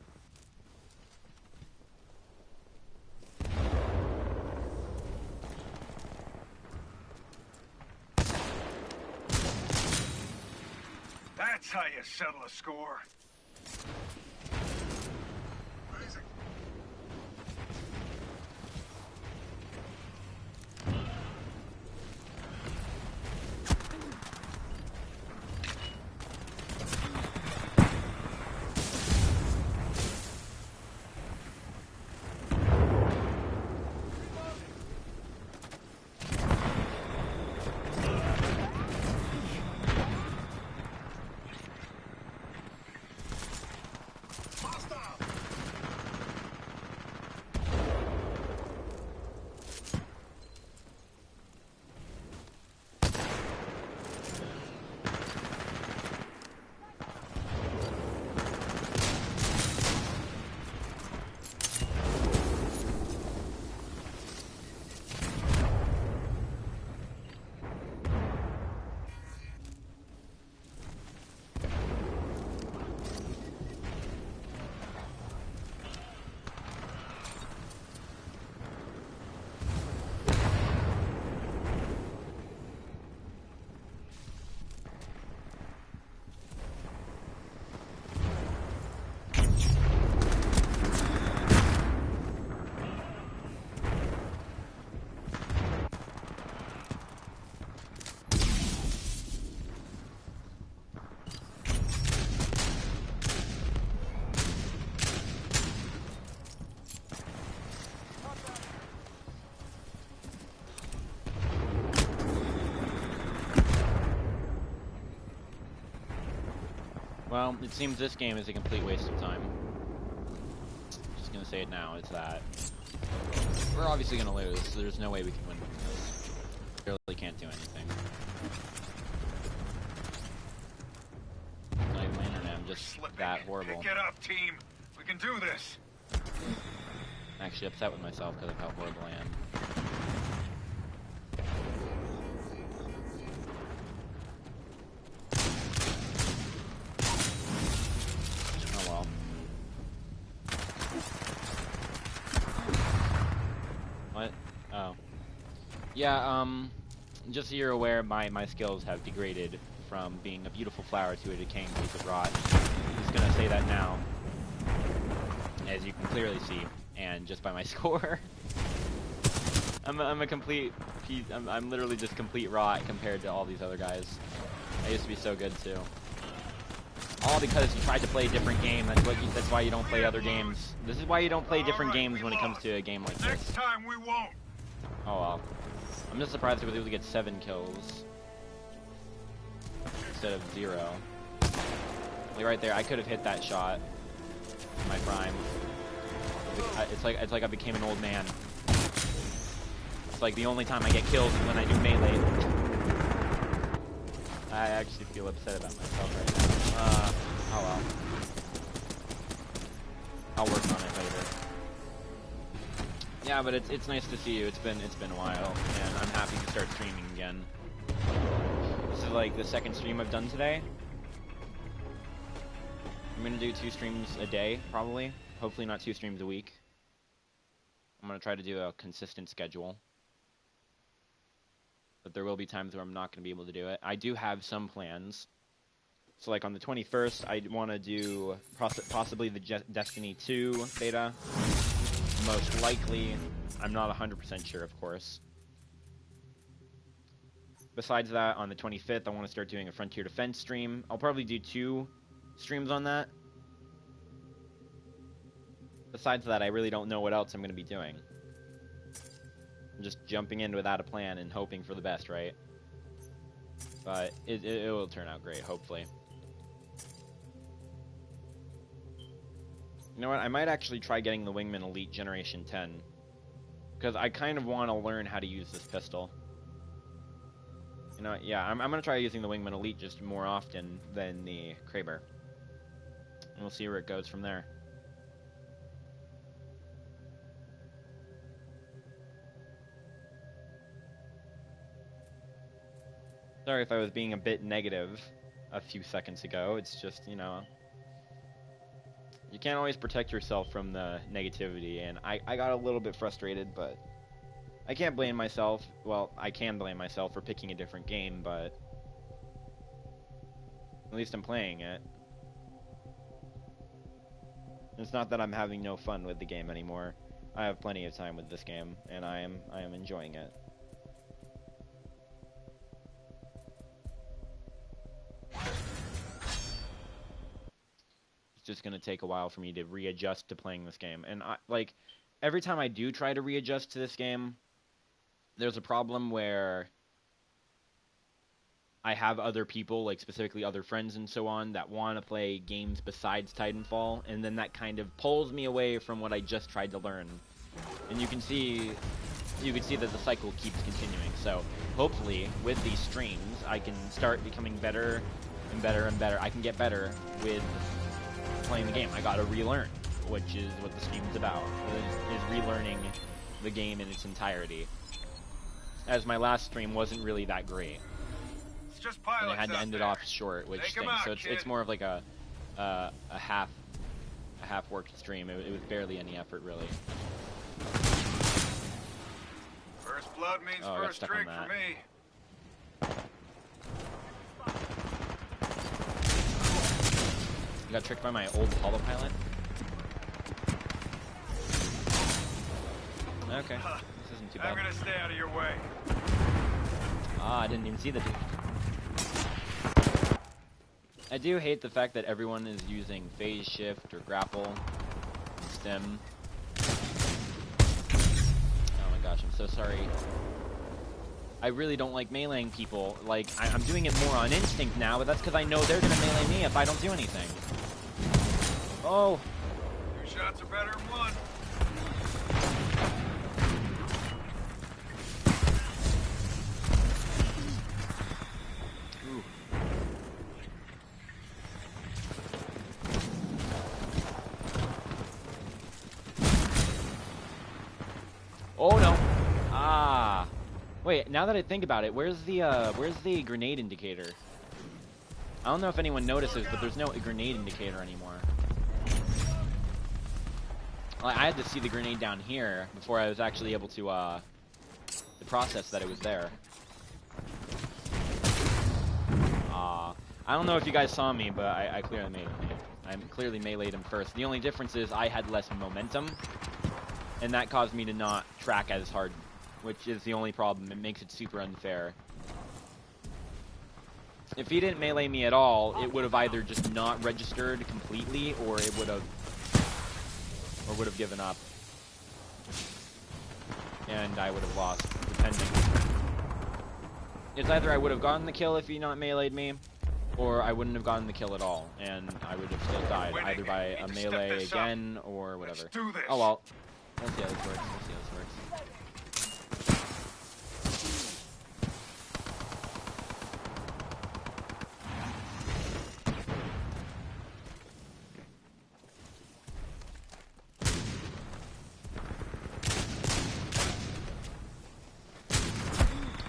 That's how you settle a score. Amazing. Well, it seems this game is a complete waste of time. Just gonna say it now, it's that. We're obviously gonna lose, so there's no way we can win from this. Really can't do anything. Not even my internet, I'm just that horrible. Pick it up, team. We can do this. I'm actually upset with myself because of how horrible I am. Yeah, just so you're aware, my skills have degraded from being a beautiful flower to a decaying piece of rot. I'm just gonna say that now, as you can clearly see, and just by my score. I'm a complete piece, I'm literally just complete rot compared to all these other guys. I used to be so good too. All because you tried to play a different game, that's why you don't play other games. This is why you don't play different games when it comes to a game like this. Next time we won't. Oh well. I'm just surprised I was able to get 7 kills instead of 0. Like right there, I could have hit that shot in my prime. It's like I became an old man. It's like the only time I get kills is when I do melee. I actually feel upset about myself right now. Oh well. I'll work on it later. Yeah, but it's nice to see you. It's been a while, and I'm happy to start streaming again. This is like the second stream I've done today. I'm gonna do 2 streams a day, probably. Hopefully not 2 streams a week. I'm gonna try to do a consistent schedule. But there will be times where I'm not gonna be able to do it. I do have some plans. So like on the 21st, I want to do possibly the Destiny 2 beta. Most likely, I'm not 100% sure, of course. Besides that, on the 25th, I want to start doing a Frontier Defense stream. I'll probably do 2 streams on that. Besides that, I really don't know what else I'm going to be doing. I'm just jumping in without a plan and hoping for the best, right? But it will turn out great, hopefully. You know what, I might actually try getting the Wingman Elite Generation 10. Because I kind of want to learn how to use this pistol. You know, yeah, I'm going to try using the Wingman Elite just more often than the Kraber. And we'll see where it goes from there. Sorry if I was being a bit negative a few seconds ago. It's just, you know, You can't always protect yourself from the negativity, and I got a little bit frustrated, but I can't blame myself. Well, I can blame myself for picking a different game, but at least I'm playing it. It's not that I'm having no fun with the game anymore. I have plenty of time with this game, and I am enjoying it. It's just gonna take a while for me to readjust to playing this game, and like every time I do try to readjust to this game, there's a problem where I have other people, like specifically other friends and so on, that want to play games besides Titanfall, and then that kind of pulls me away from what I just tried to learn. And you can see that the cycle keeps continuing. So hopefully, with these streams, I can start becoming better and better and better. I can get better with playing the game. I gotta relearn, which is what the stream is about. Is relearning the game in its entirety. As my last stream wasn't really that great. Just And I had to end it off short, which stinks. So it's more of like a half worked stream. It was barely any effort really. First blood means first drink for me. You got tricked by my old Holopilot? Okay, this isn't too bad. I'm gonna stay out of your way. Ah, I didn't even see the dude. I do hate the fact that everyone is using phase shift or grapple and stem. Oh my gosh, I'm so sorry. I really don't like meleeing people. Like, I'm doing it more on instinct now, but that's because I know they're gonna melee me if I don't do anything. Oh! 2 shots are better than 1. Oh no! Ah! Wait, now that I think about it, where's the grenade indicator? I don't know if anyone notices, but there's no grenade indicator anymore. I had to see the grenade down here before I was actually able to process that it was there. I don't know if you guys saw me, but I clearly made him. I clearly meleeed him first. The only difference is I had less momentum, and that caused me to not track as hard, which is the only problem. It makes it super unfair. If he didn't melee me at all, it would have either just not registered completely, or it would have given up, and I would have lost, depending. It's either I would have gotten the kill if he not meleeed me, or I wouldn't have gotten the kill at all, and I would have still died, either by a melee again, or whatever. Oh well. Let's see how this works. Let's see how this works.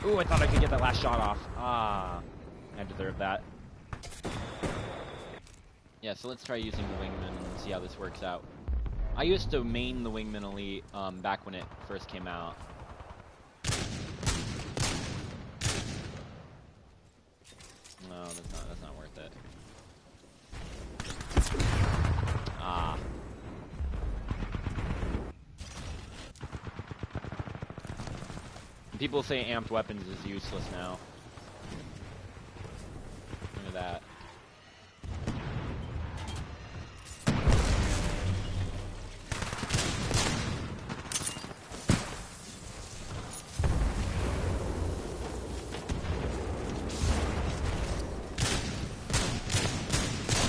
Ooh, I thought I could get that last shot off. Ah, I deserved that. Yeah, so let's try using the Wingman and see how this works out. I used to main the Wingman Elite back when it first came out. No, that's not worth it. Ah. People say amped weapons is useless now. Look at that.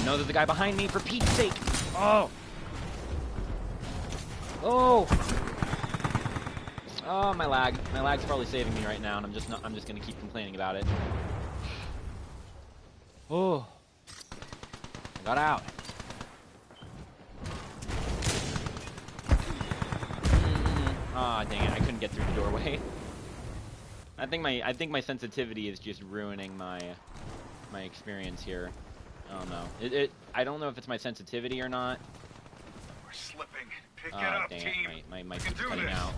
No, there's a guy behind me, for Pete's sake! Oh! Oh! Oh, my lag. My lag's probably saving me right now, and I'm just gonna keep complaining about it. Oh. I got out. Ah, dang it, I couldn't get through the doorway. I think my sensitivity is just ruining my experience here. I don't know. I don't know if it's my sensitivity or not, We're slipping. Pick it Ah, up, dang team. it. My We mic can keeps do cutting this. out.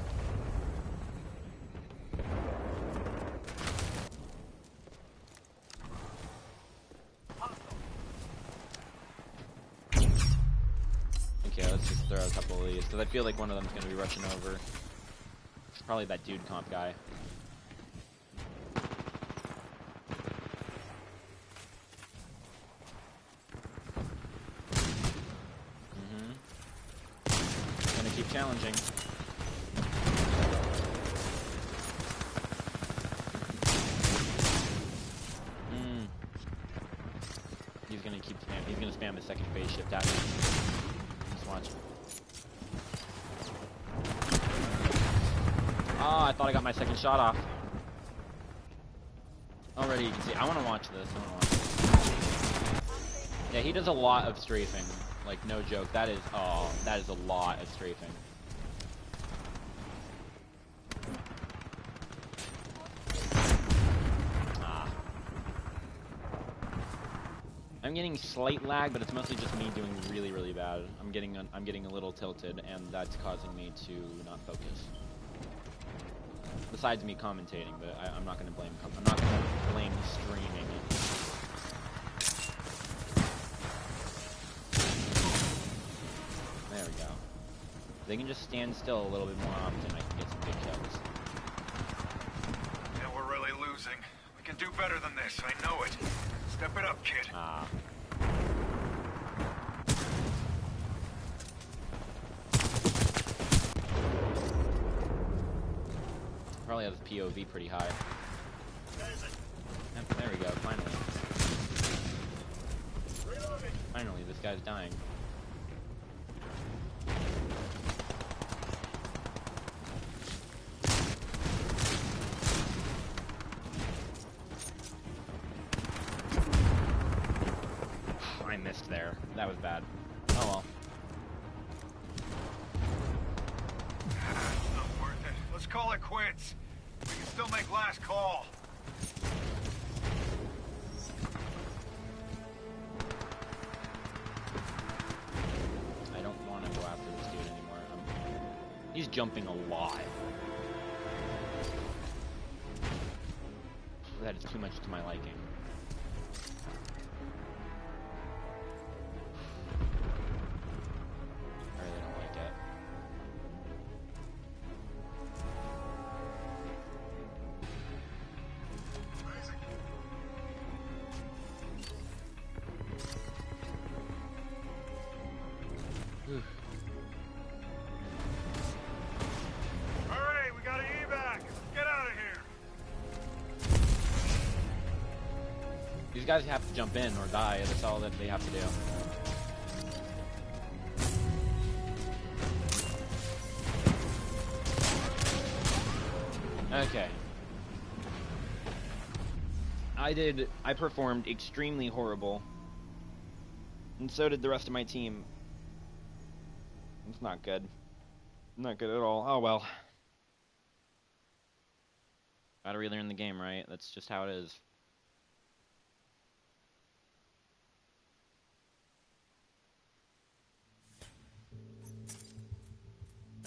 Okay, let's just throw a couple of these, because I feel like one of them's going to be rushing over. Probably that dude comp guy. Gonna keep challenging. He's gonna keep spam. He's gonna spam his second phase shift at me. Just watch. Oh, I thought I got my second shot off. Already, you can see. I want to watch this. I want to watch this. Yeah, he does a lot of strafing. Like, no joke. That is a lot of strafing. I'm getting slight lag, but it's mostly just me doing really, really bad. I'm getting a little tilted, and that's causing me to not focus. Besides me commentating, but I'm not gonna blame. I'm not gonna blame streaming. There we go. If they can just stand still a little bit more often, I can get some big kills. Yeah, we're really losing. We can do better than this. I know it. Step it up, kid. Ah. Probably has POV pretty high. Yep, there we go, finally. Finally, this guy's dying. I missed there. That was bad. Oh well. Not worth it. Let's call it quits. We can still make last call. I don't want to go after this dude anymore. He's jumping a lot. That is too much to my liking. I really don't like it. Hurry, we got an evac. Get out of here. These guys have to jump in or die. That's all that they have to do. Okay. I performed extremely horrible. And so did the rest of my team. It's not good. Not good at all. Oh well. Gotta relearn the game, right? That's just how it is.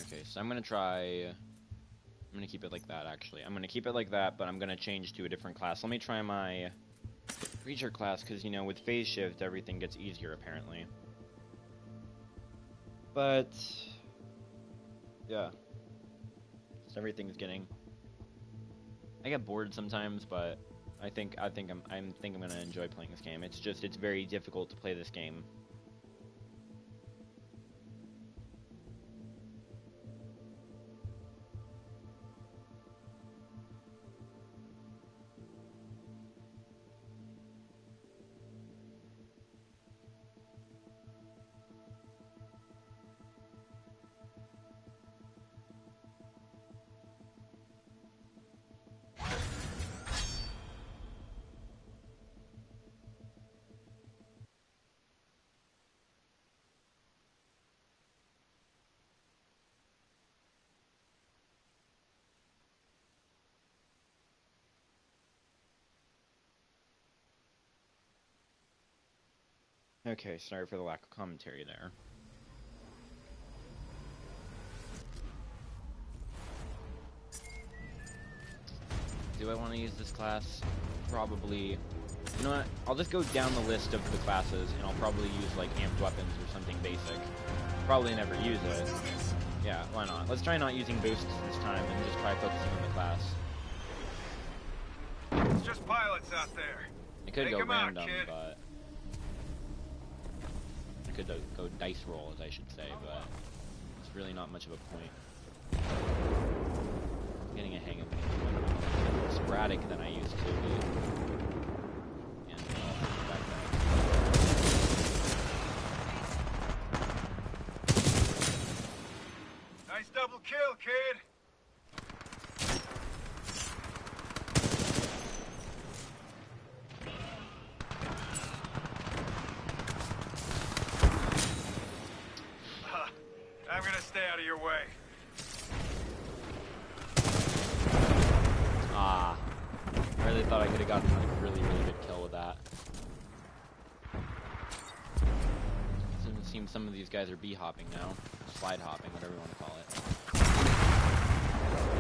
Okay, so I'm gonna keep it like that, actually. I'm gonna keep it like that, but I'm gonna change to a different class. Let me try my Breacher class, because, you know, with phase shift, everything gets easier, apparently. But yeah. Just everything's getting... I get bored sometimes, but I think I'm gonna enjoy playing this game. It's very difficult to play this game. Okay, sorry for the lack of commentary there. Do I want to use this class? Probably. You know what? I'll just go down the list of the classes, and I'll probably use like amped weapons or something basic. Probably never use it. Yeah, why not? Let's try not using boosts this time and just try focusing on the class. It's just pilots out there. I could Take go 'em out, random, kid. but I could go dice roll, as I should say, but it's really not much of a point. I'm getting a hang of things a little more sporadic than I used to be. And back then. Nice double kill, kid. I'm gonna stay out of your way. Ah, I really thought I could have gotten like a really good kill with that. It seems some of these guys are b-hopping now, slide hopping, whatever you want to call it.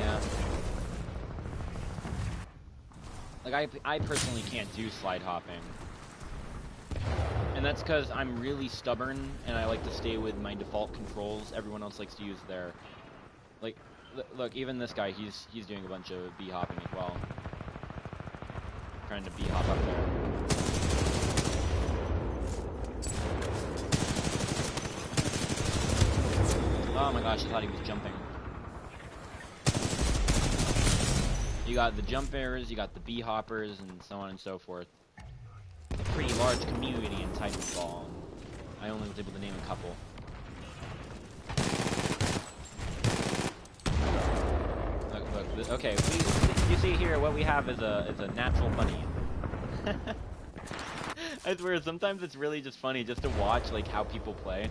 Yeah. Like I personally can't do slide hopping. And that's because I'm really stubborn, and I like to stay with my default controls. Everyone else likes to use their... Like, look, even this guy, he's doing a bunch of b-hopping as well. Trying to b-hop up there. Oh my gosh, I thought he was jumping. You got the jumpers, you got the b-hoppers, and so on and so forth. Pretty large community in Titanfall. I only was able to name a couple. Look, okay, you see here what we have is a natural bunny. I swear, sometimes it's really just funny just to watch like how people play.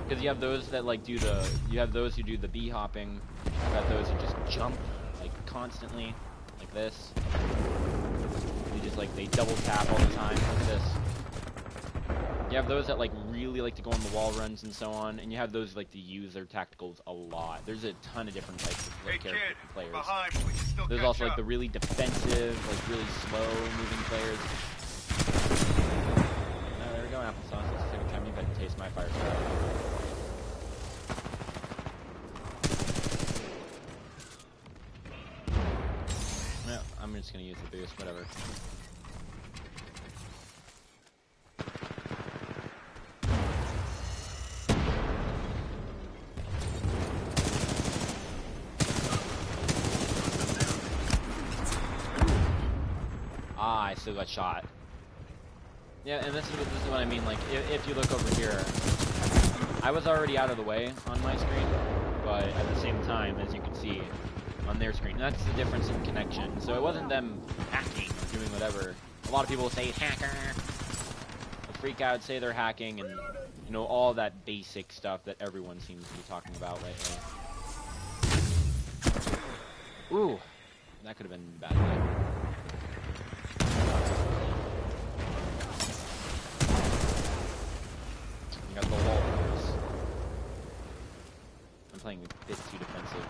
Because you have those that like you have those who do the bee hopping, you have those who just jump like constantly, like this. Like they double tap all the time like this. You have those that like really like to go on the wall runs and so on, and you have those like to use their tacticals a lot. There's a ton of different types of like, characters and players. Behind, we can still There's catch also like up. the really defensive, like really slow moving players. Oh, there we go, applesauce. That's the second time you've had to taste my fire starter. No, I'm just gonna use the boost, whatever. I still got shot. Yeah, and this is what I mean. Like, if you look over here, I was already out of the way on my screen, but at the same time, as you can see on their screen, that's the difference in connection. So it wasn't them hacking or doing whatever. A lot of people say hacker, they'll freak out, say they're hacking, and you know all that basic stuff that everyone seems to be talking about lately. Ooh, that could have been bad. Got the walls. I'm playing a bit too defensive.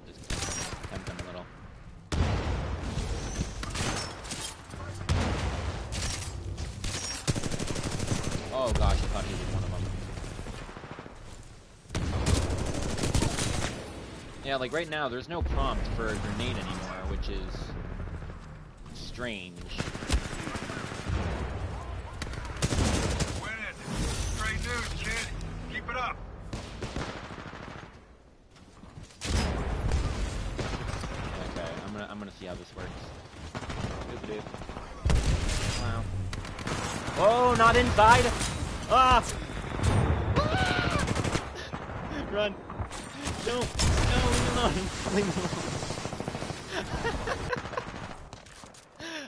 Just tempt him a little. Oh gosh, I thought he was one of them. Yeah, like right now, there's no prompt for a grenade anymore, which is strange. Winning. Great news, kid. Keep it up. Okay, I'm gonna see how this works. Doop-a-doop. Wow. Oh, not inside! Ah! Run! Don't! No, leave me alone! Leave me alone!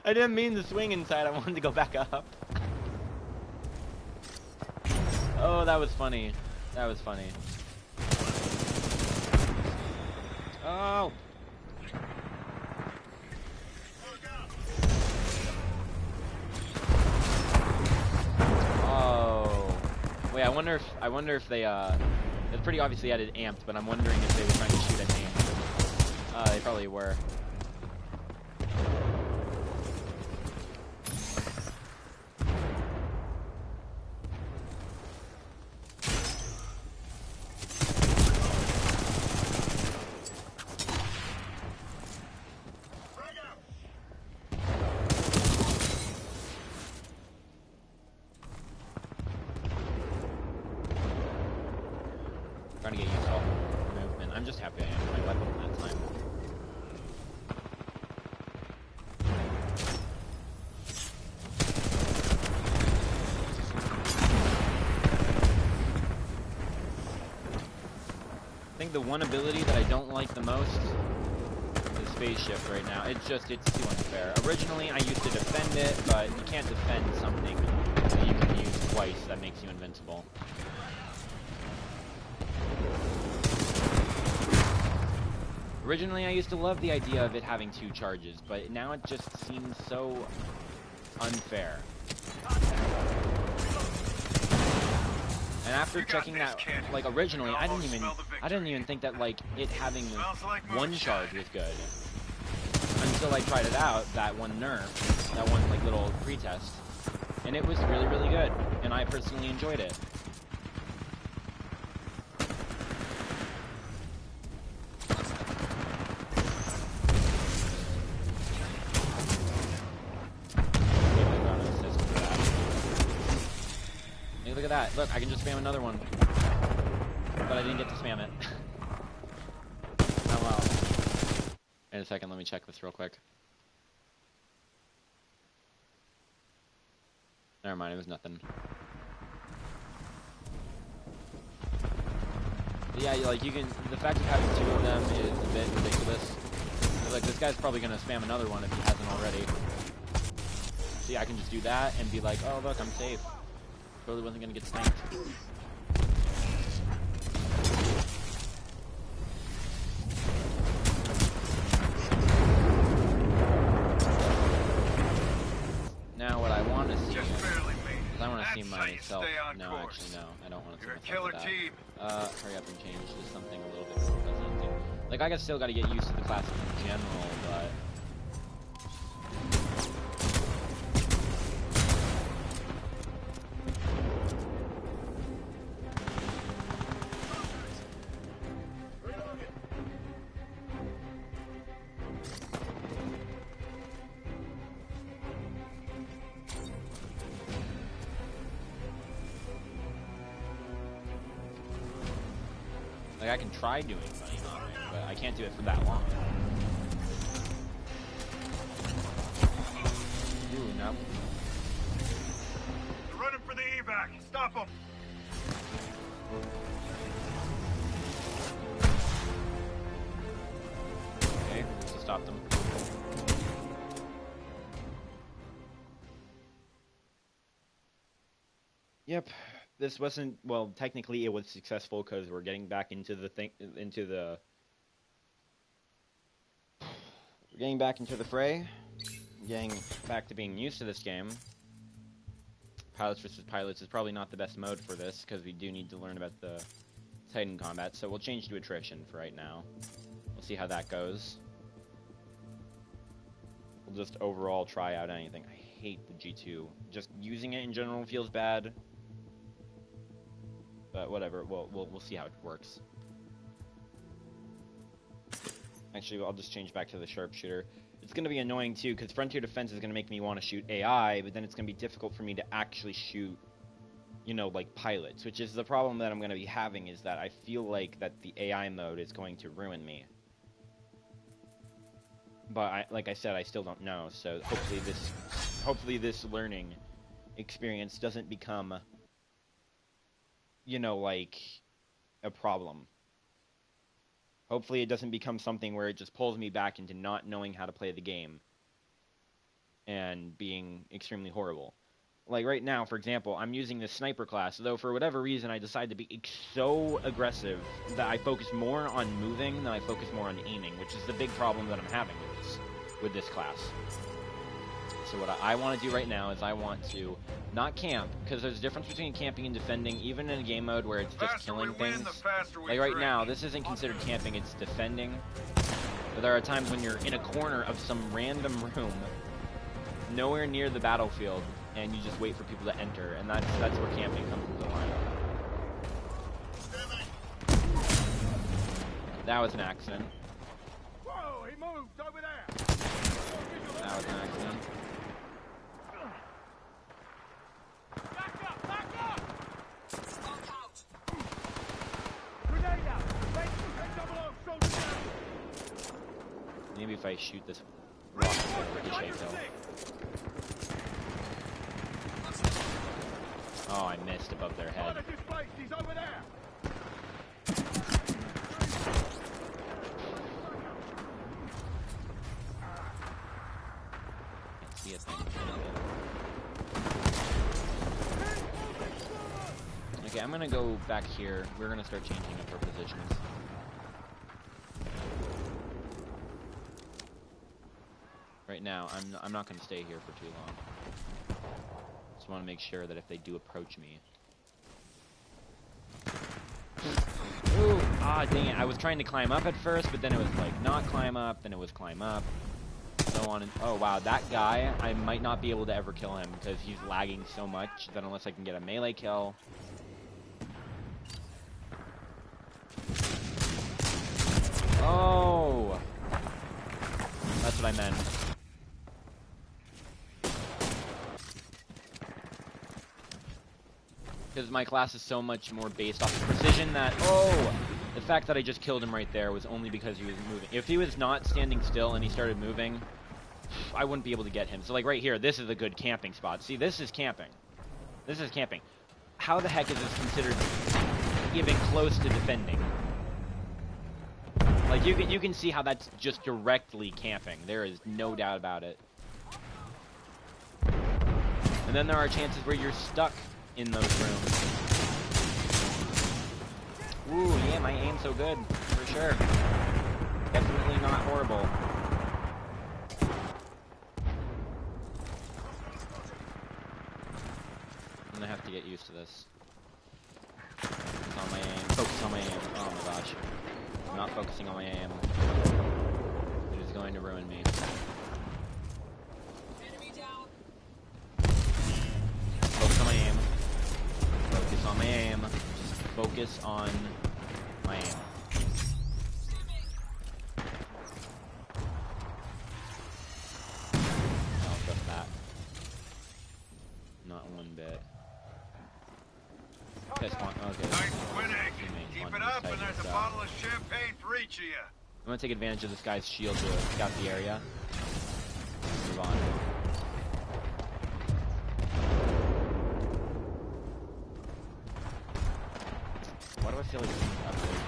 I didn't mean to swing inside, I wanted to go back up. Oh, that was funny. That was funny. Oh! Wait, I wonder if they it's pretty obviously added amped, but I'm wondering if they were trying to shoot at aim. They probably were. Trying to get used to all the movement. I'm just happy I have my weapon that time. I think the one ability that I don't like the most is phase shift right now. It's too unfair. Originally, I used to defend it, but you can't defend something that you can use twice that makes you invincible. Originally, I used to love the idea of it having 2 charges, but now it just seems so unfair. And after checking that, like originally, I didn't even think that like it having 1 charge was good. Until I tried it out, that one nerf, that one like little pretest, and it was really, really good, and I personally enjoyed it. Look at that. Look, I can just spam another one. But I didn't get to spam it. Oh well. In a second, let me check this real quick. Never mind, it was nothing. But yeah, like you can, the fact of having 2 of them is a bit ridiculous. Like this guy's probably gonna spam another one if he hasn't already. See, I can just do that and be like, oh look, I'm safe. Totally wasn't gonna get sniped. Now what I want to see is I want to see myself. No, actually no, I don't want to see myself. Hurry up and change to something a little bit more presenting. Like I still got to get used to the classes in general, but. Like I can try doing funny hopping, but I can't do it for that long. Ooh, no. They're running for the evac. Stop them. Okay, so stop them. Yep. This wasn't, well, technically it was successful because we're getting back into the we're getting back into the fray, getting back to being used to this game. Pilots versus pilots is probably not the best mode for this because we do need to learn about the Titan combat, so we'll change to attrition for right now. We'll see how that goes. We'll just overall try out anything. I hate the G2. Just using it in general feels bad. But whatever, we'll see how it works. Actually, I'll just change back to the sharpshooter. It's going to be annoying too, because Frontier Defense is going to make me want to shoot AI, but then it's going to be difficult for me to actually shoot, you know, like pilots, which is the problem that I'm going to be having, is that I feel like that the AI mode is going to ruin me. But like I said, I still don't know, so hopefully this learning experience doesn't become, you know, like a problem. Hopefully it doesn't become something where it just pulls me back into not knowing how to play the game and being extremely horrible. Like right now, for example, I'm using this sniper class, though for whatever reason I decide to be so aggressive that I focus more on moving than I focus more on aiming, which is the big problem that I'm having with this class. So what I want to do right now is I want to not camp, because there's a difference between camping and defending, even in a game mode where it's just killing things. Like right now, this isn't considered camping, it's defending. But there are times when you're in a corner of some random room, nowhere near the battlefield, and you just wait for people to enter, and that's where camping comes into line. That was an accident. Whoa, he moved over there. That was an accident. Back up, back up. Smoke out. Grenade out. Take 0 soldiers down. Maybe if I shoot this rock, it'll ricochet kill. Oh, I missed above their head. He's over there. Can't see a thing. Okay, I'm gonna go back here. We're gonna start changing up our positions. Right now, I'm not gonna stay here for too long. Just want to make sure that if they do approach me. Ooh, dang it! I was trying to climb up at first, but then it was like not climb up, then it was climb up. So on and oh wow, that guy, I might not be able to ever kill him because he's lagging so much that unless I can get a melee kill. Oh, that's what I meant. Because my class is so much more based off of precision that, oh, the fact that I just killed him right there was only because he was moving. If he was not standing still and he started moving, I wouldn't be able to get him. So like right here, this is a good camping spot. See, this is camping. This is camping. How the heck is this considered even close to defending? Like you can see how that's just directly camping. There is no doubt about it. And then there are chances where you're stuck in those rooms. Ooh, yeah, my aim's so good, for sure. Definitely not horrible. I'm gonna have to get used to this. Focus on my aim. Focus on my aim. Oh my gosh. I'm not focusing on my aim. It is going to ruin me. Enemy down. Focus on my aim. Focus on my aim. Focus on my aim. I'll trust that. Not one bit. Okay, spawn. Okay. Nice winning. Teammate Keep wanted it to up, side and there's a this out. bottle of champagne for each of you. I'm gonna take advantage of this guy's shield to scout the area. Move on. Why do I feel like this is up there now?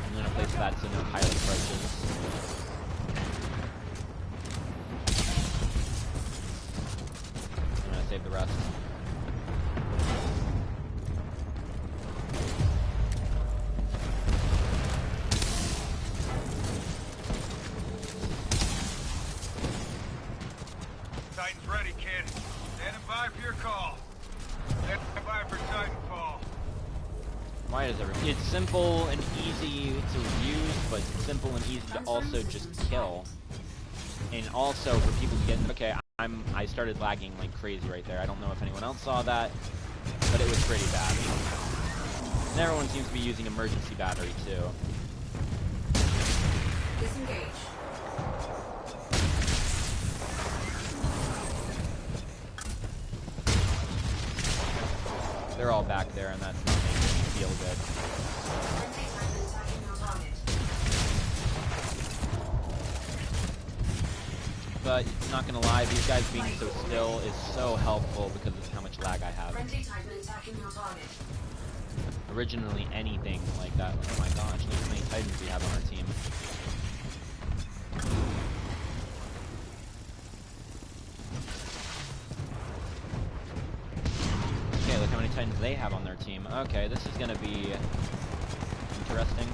I'm gonna place that so no pilot approaches. I'm gonna save the rest. Titan's ready, kid. Standing by for your call. Standing by for Titanfall. Why does everyone? It's simple and easy to use, but simple and easy to also just kill. And also for people to get. Okay, I started lagging like crazy right there. I don't know if anyone else saw that, but it was pretty bad. And everyone seems to be using emergency battery too. Disengage. They're all back there, and that's not making me feel good. Friendly Titan attacking your target. But not gonna lie, these guys being so still is so helpful because of how much lag I have. Friendly Titan attacking your target. Originally, anything like that. Oh my gosh, look how many Titans we have on our team. Titans they have on their team. Okay, this is gonna be interesting.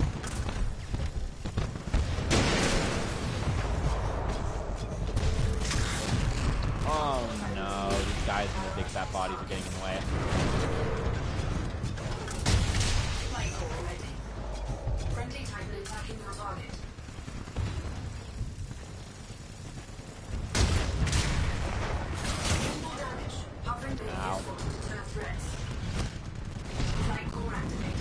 Oh no, these guys in their big fat bodies are getting in the way. Flight core ready. Friendly Titan attacking your target. Minimal damage. Hovering being useful to deter threats. Flight core activated.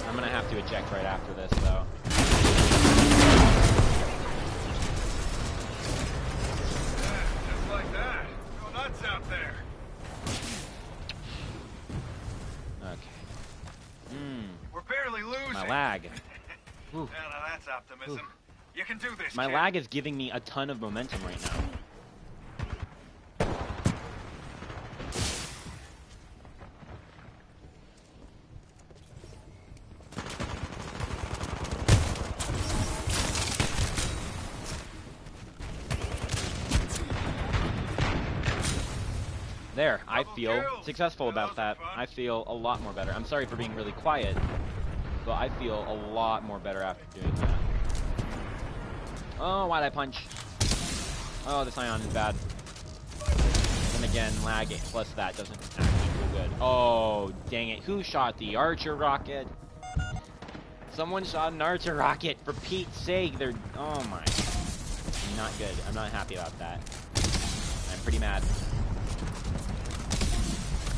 I'm gonna have to eject right after this, though. Just like that. Go nuts out there. Okay. We're barely losing. My lag. Ooh. Yeah, now that's optimism. You can do this, My kid. lag is giving me a ton of momentum right now. There, I feel successful about that. I feel a lot more better. I'm sorry for being really quiet, but I feel a lot more better after doing that. Oh, why'd I punch? Oh, this ion is bad. And again, lag plus that doesn't actually feel good. Oh, dang it. Who shot the archer rocket? Someone shot an archer rocket, for Pete's sake. They're... Oh my... Not good. I'm not happy about that. I'm pretty mad.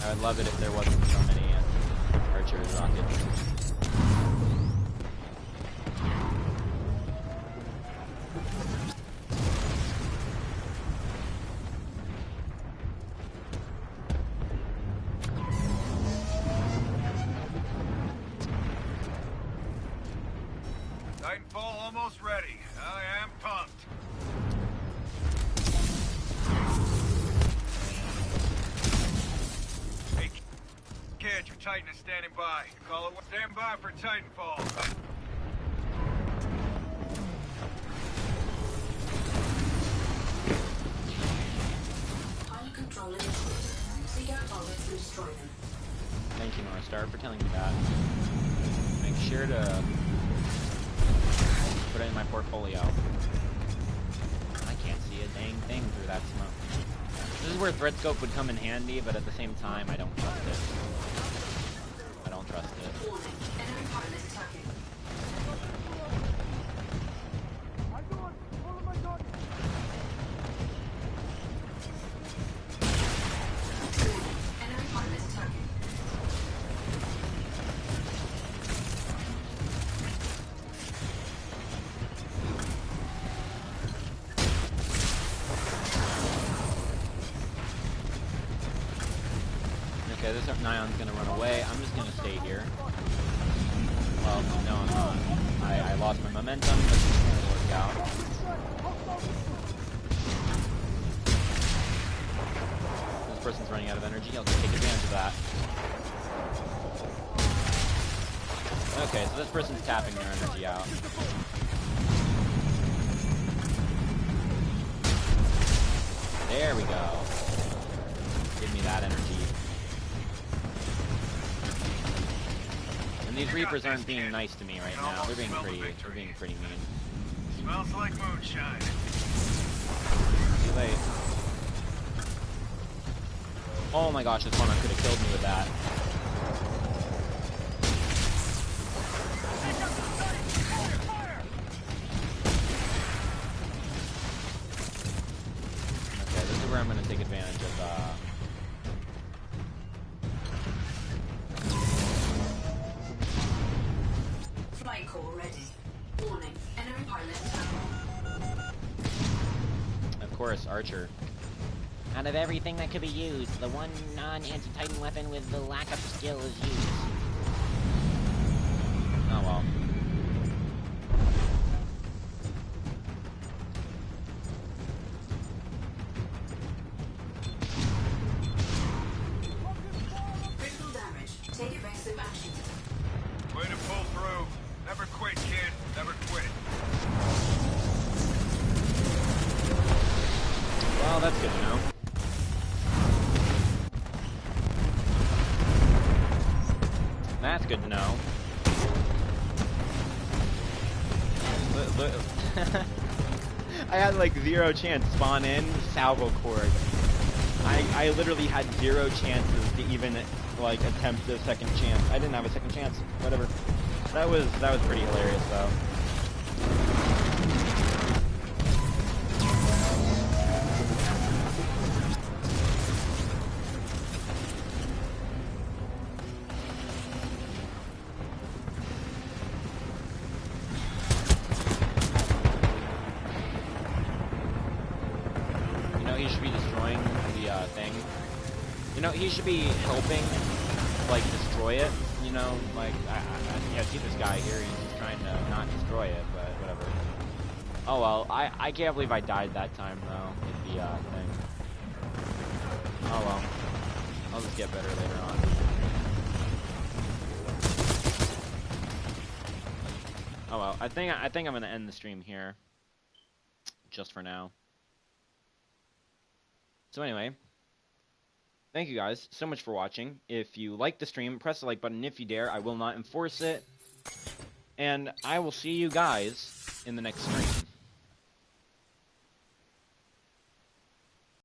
I would love it if there wasn't so many archer rockets. Titanfall almost ready. I am pumped. Hey, kid, your Titan is standing by. Call it. Stand by for Titanfall. Pilot control initiated. Seek out targets and destroy them. Thank you, Northstar, for telling me that. Make sure to put it in my portfolio. I can't see a dang thing through that smoke. This is where threat scope would come in handy, but at the same time, I don't trust it. I don't trust it. Warning. Enemy pilot attacking. Warning. Enemy pilot attacking. Okay, this Nion's gonna run away. I'm just gonna stay here. Well, no, I'm not. I lost my momentum, but it's gonna work out. This person's running out of energy. I'll just take advantage of that. Okay, so this person's tapping their energy out. There we go. Give me that energy. And these Reapers aren't being nice to me right now. They're being pretty mean. Smells like moonshine. Too late. Oh my gosh, this one could have killed me with that. Okay, this is where I'm going to take advantage of, Flight core ready. Warning. Enemy pilot attacking. of course, Archer. Out of everything that could be used, the one non-anti-Titan weapon with the lack of skill is used. Oh well. Critical damage. Take evasive action. Way to pull through. Never quit, kid. Never quit. that's good to know. That's good to know. I had like 0 chance spawn in salvo cord. I literally had 0 chances to even like attempt a second chance. I didn't have a second chance. Whatever. That was pretty hilarious though. You know, he should be destroying the thing. You know, he should be helping, like, destroy it. You know, like, I see this guy here, he's just trying to not destroy it, but whatever. Oh well, I can't believe I died that time, though, with the, thing. Oh well. I'll just get better later on. Oh well, I think I'm gonna end the stream here. Just for now. So anyway, thank you guys so much for watching. If you like the stream, press the like button if you dare. I will not enforce it. And I will see you guys in the next stream.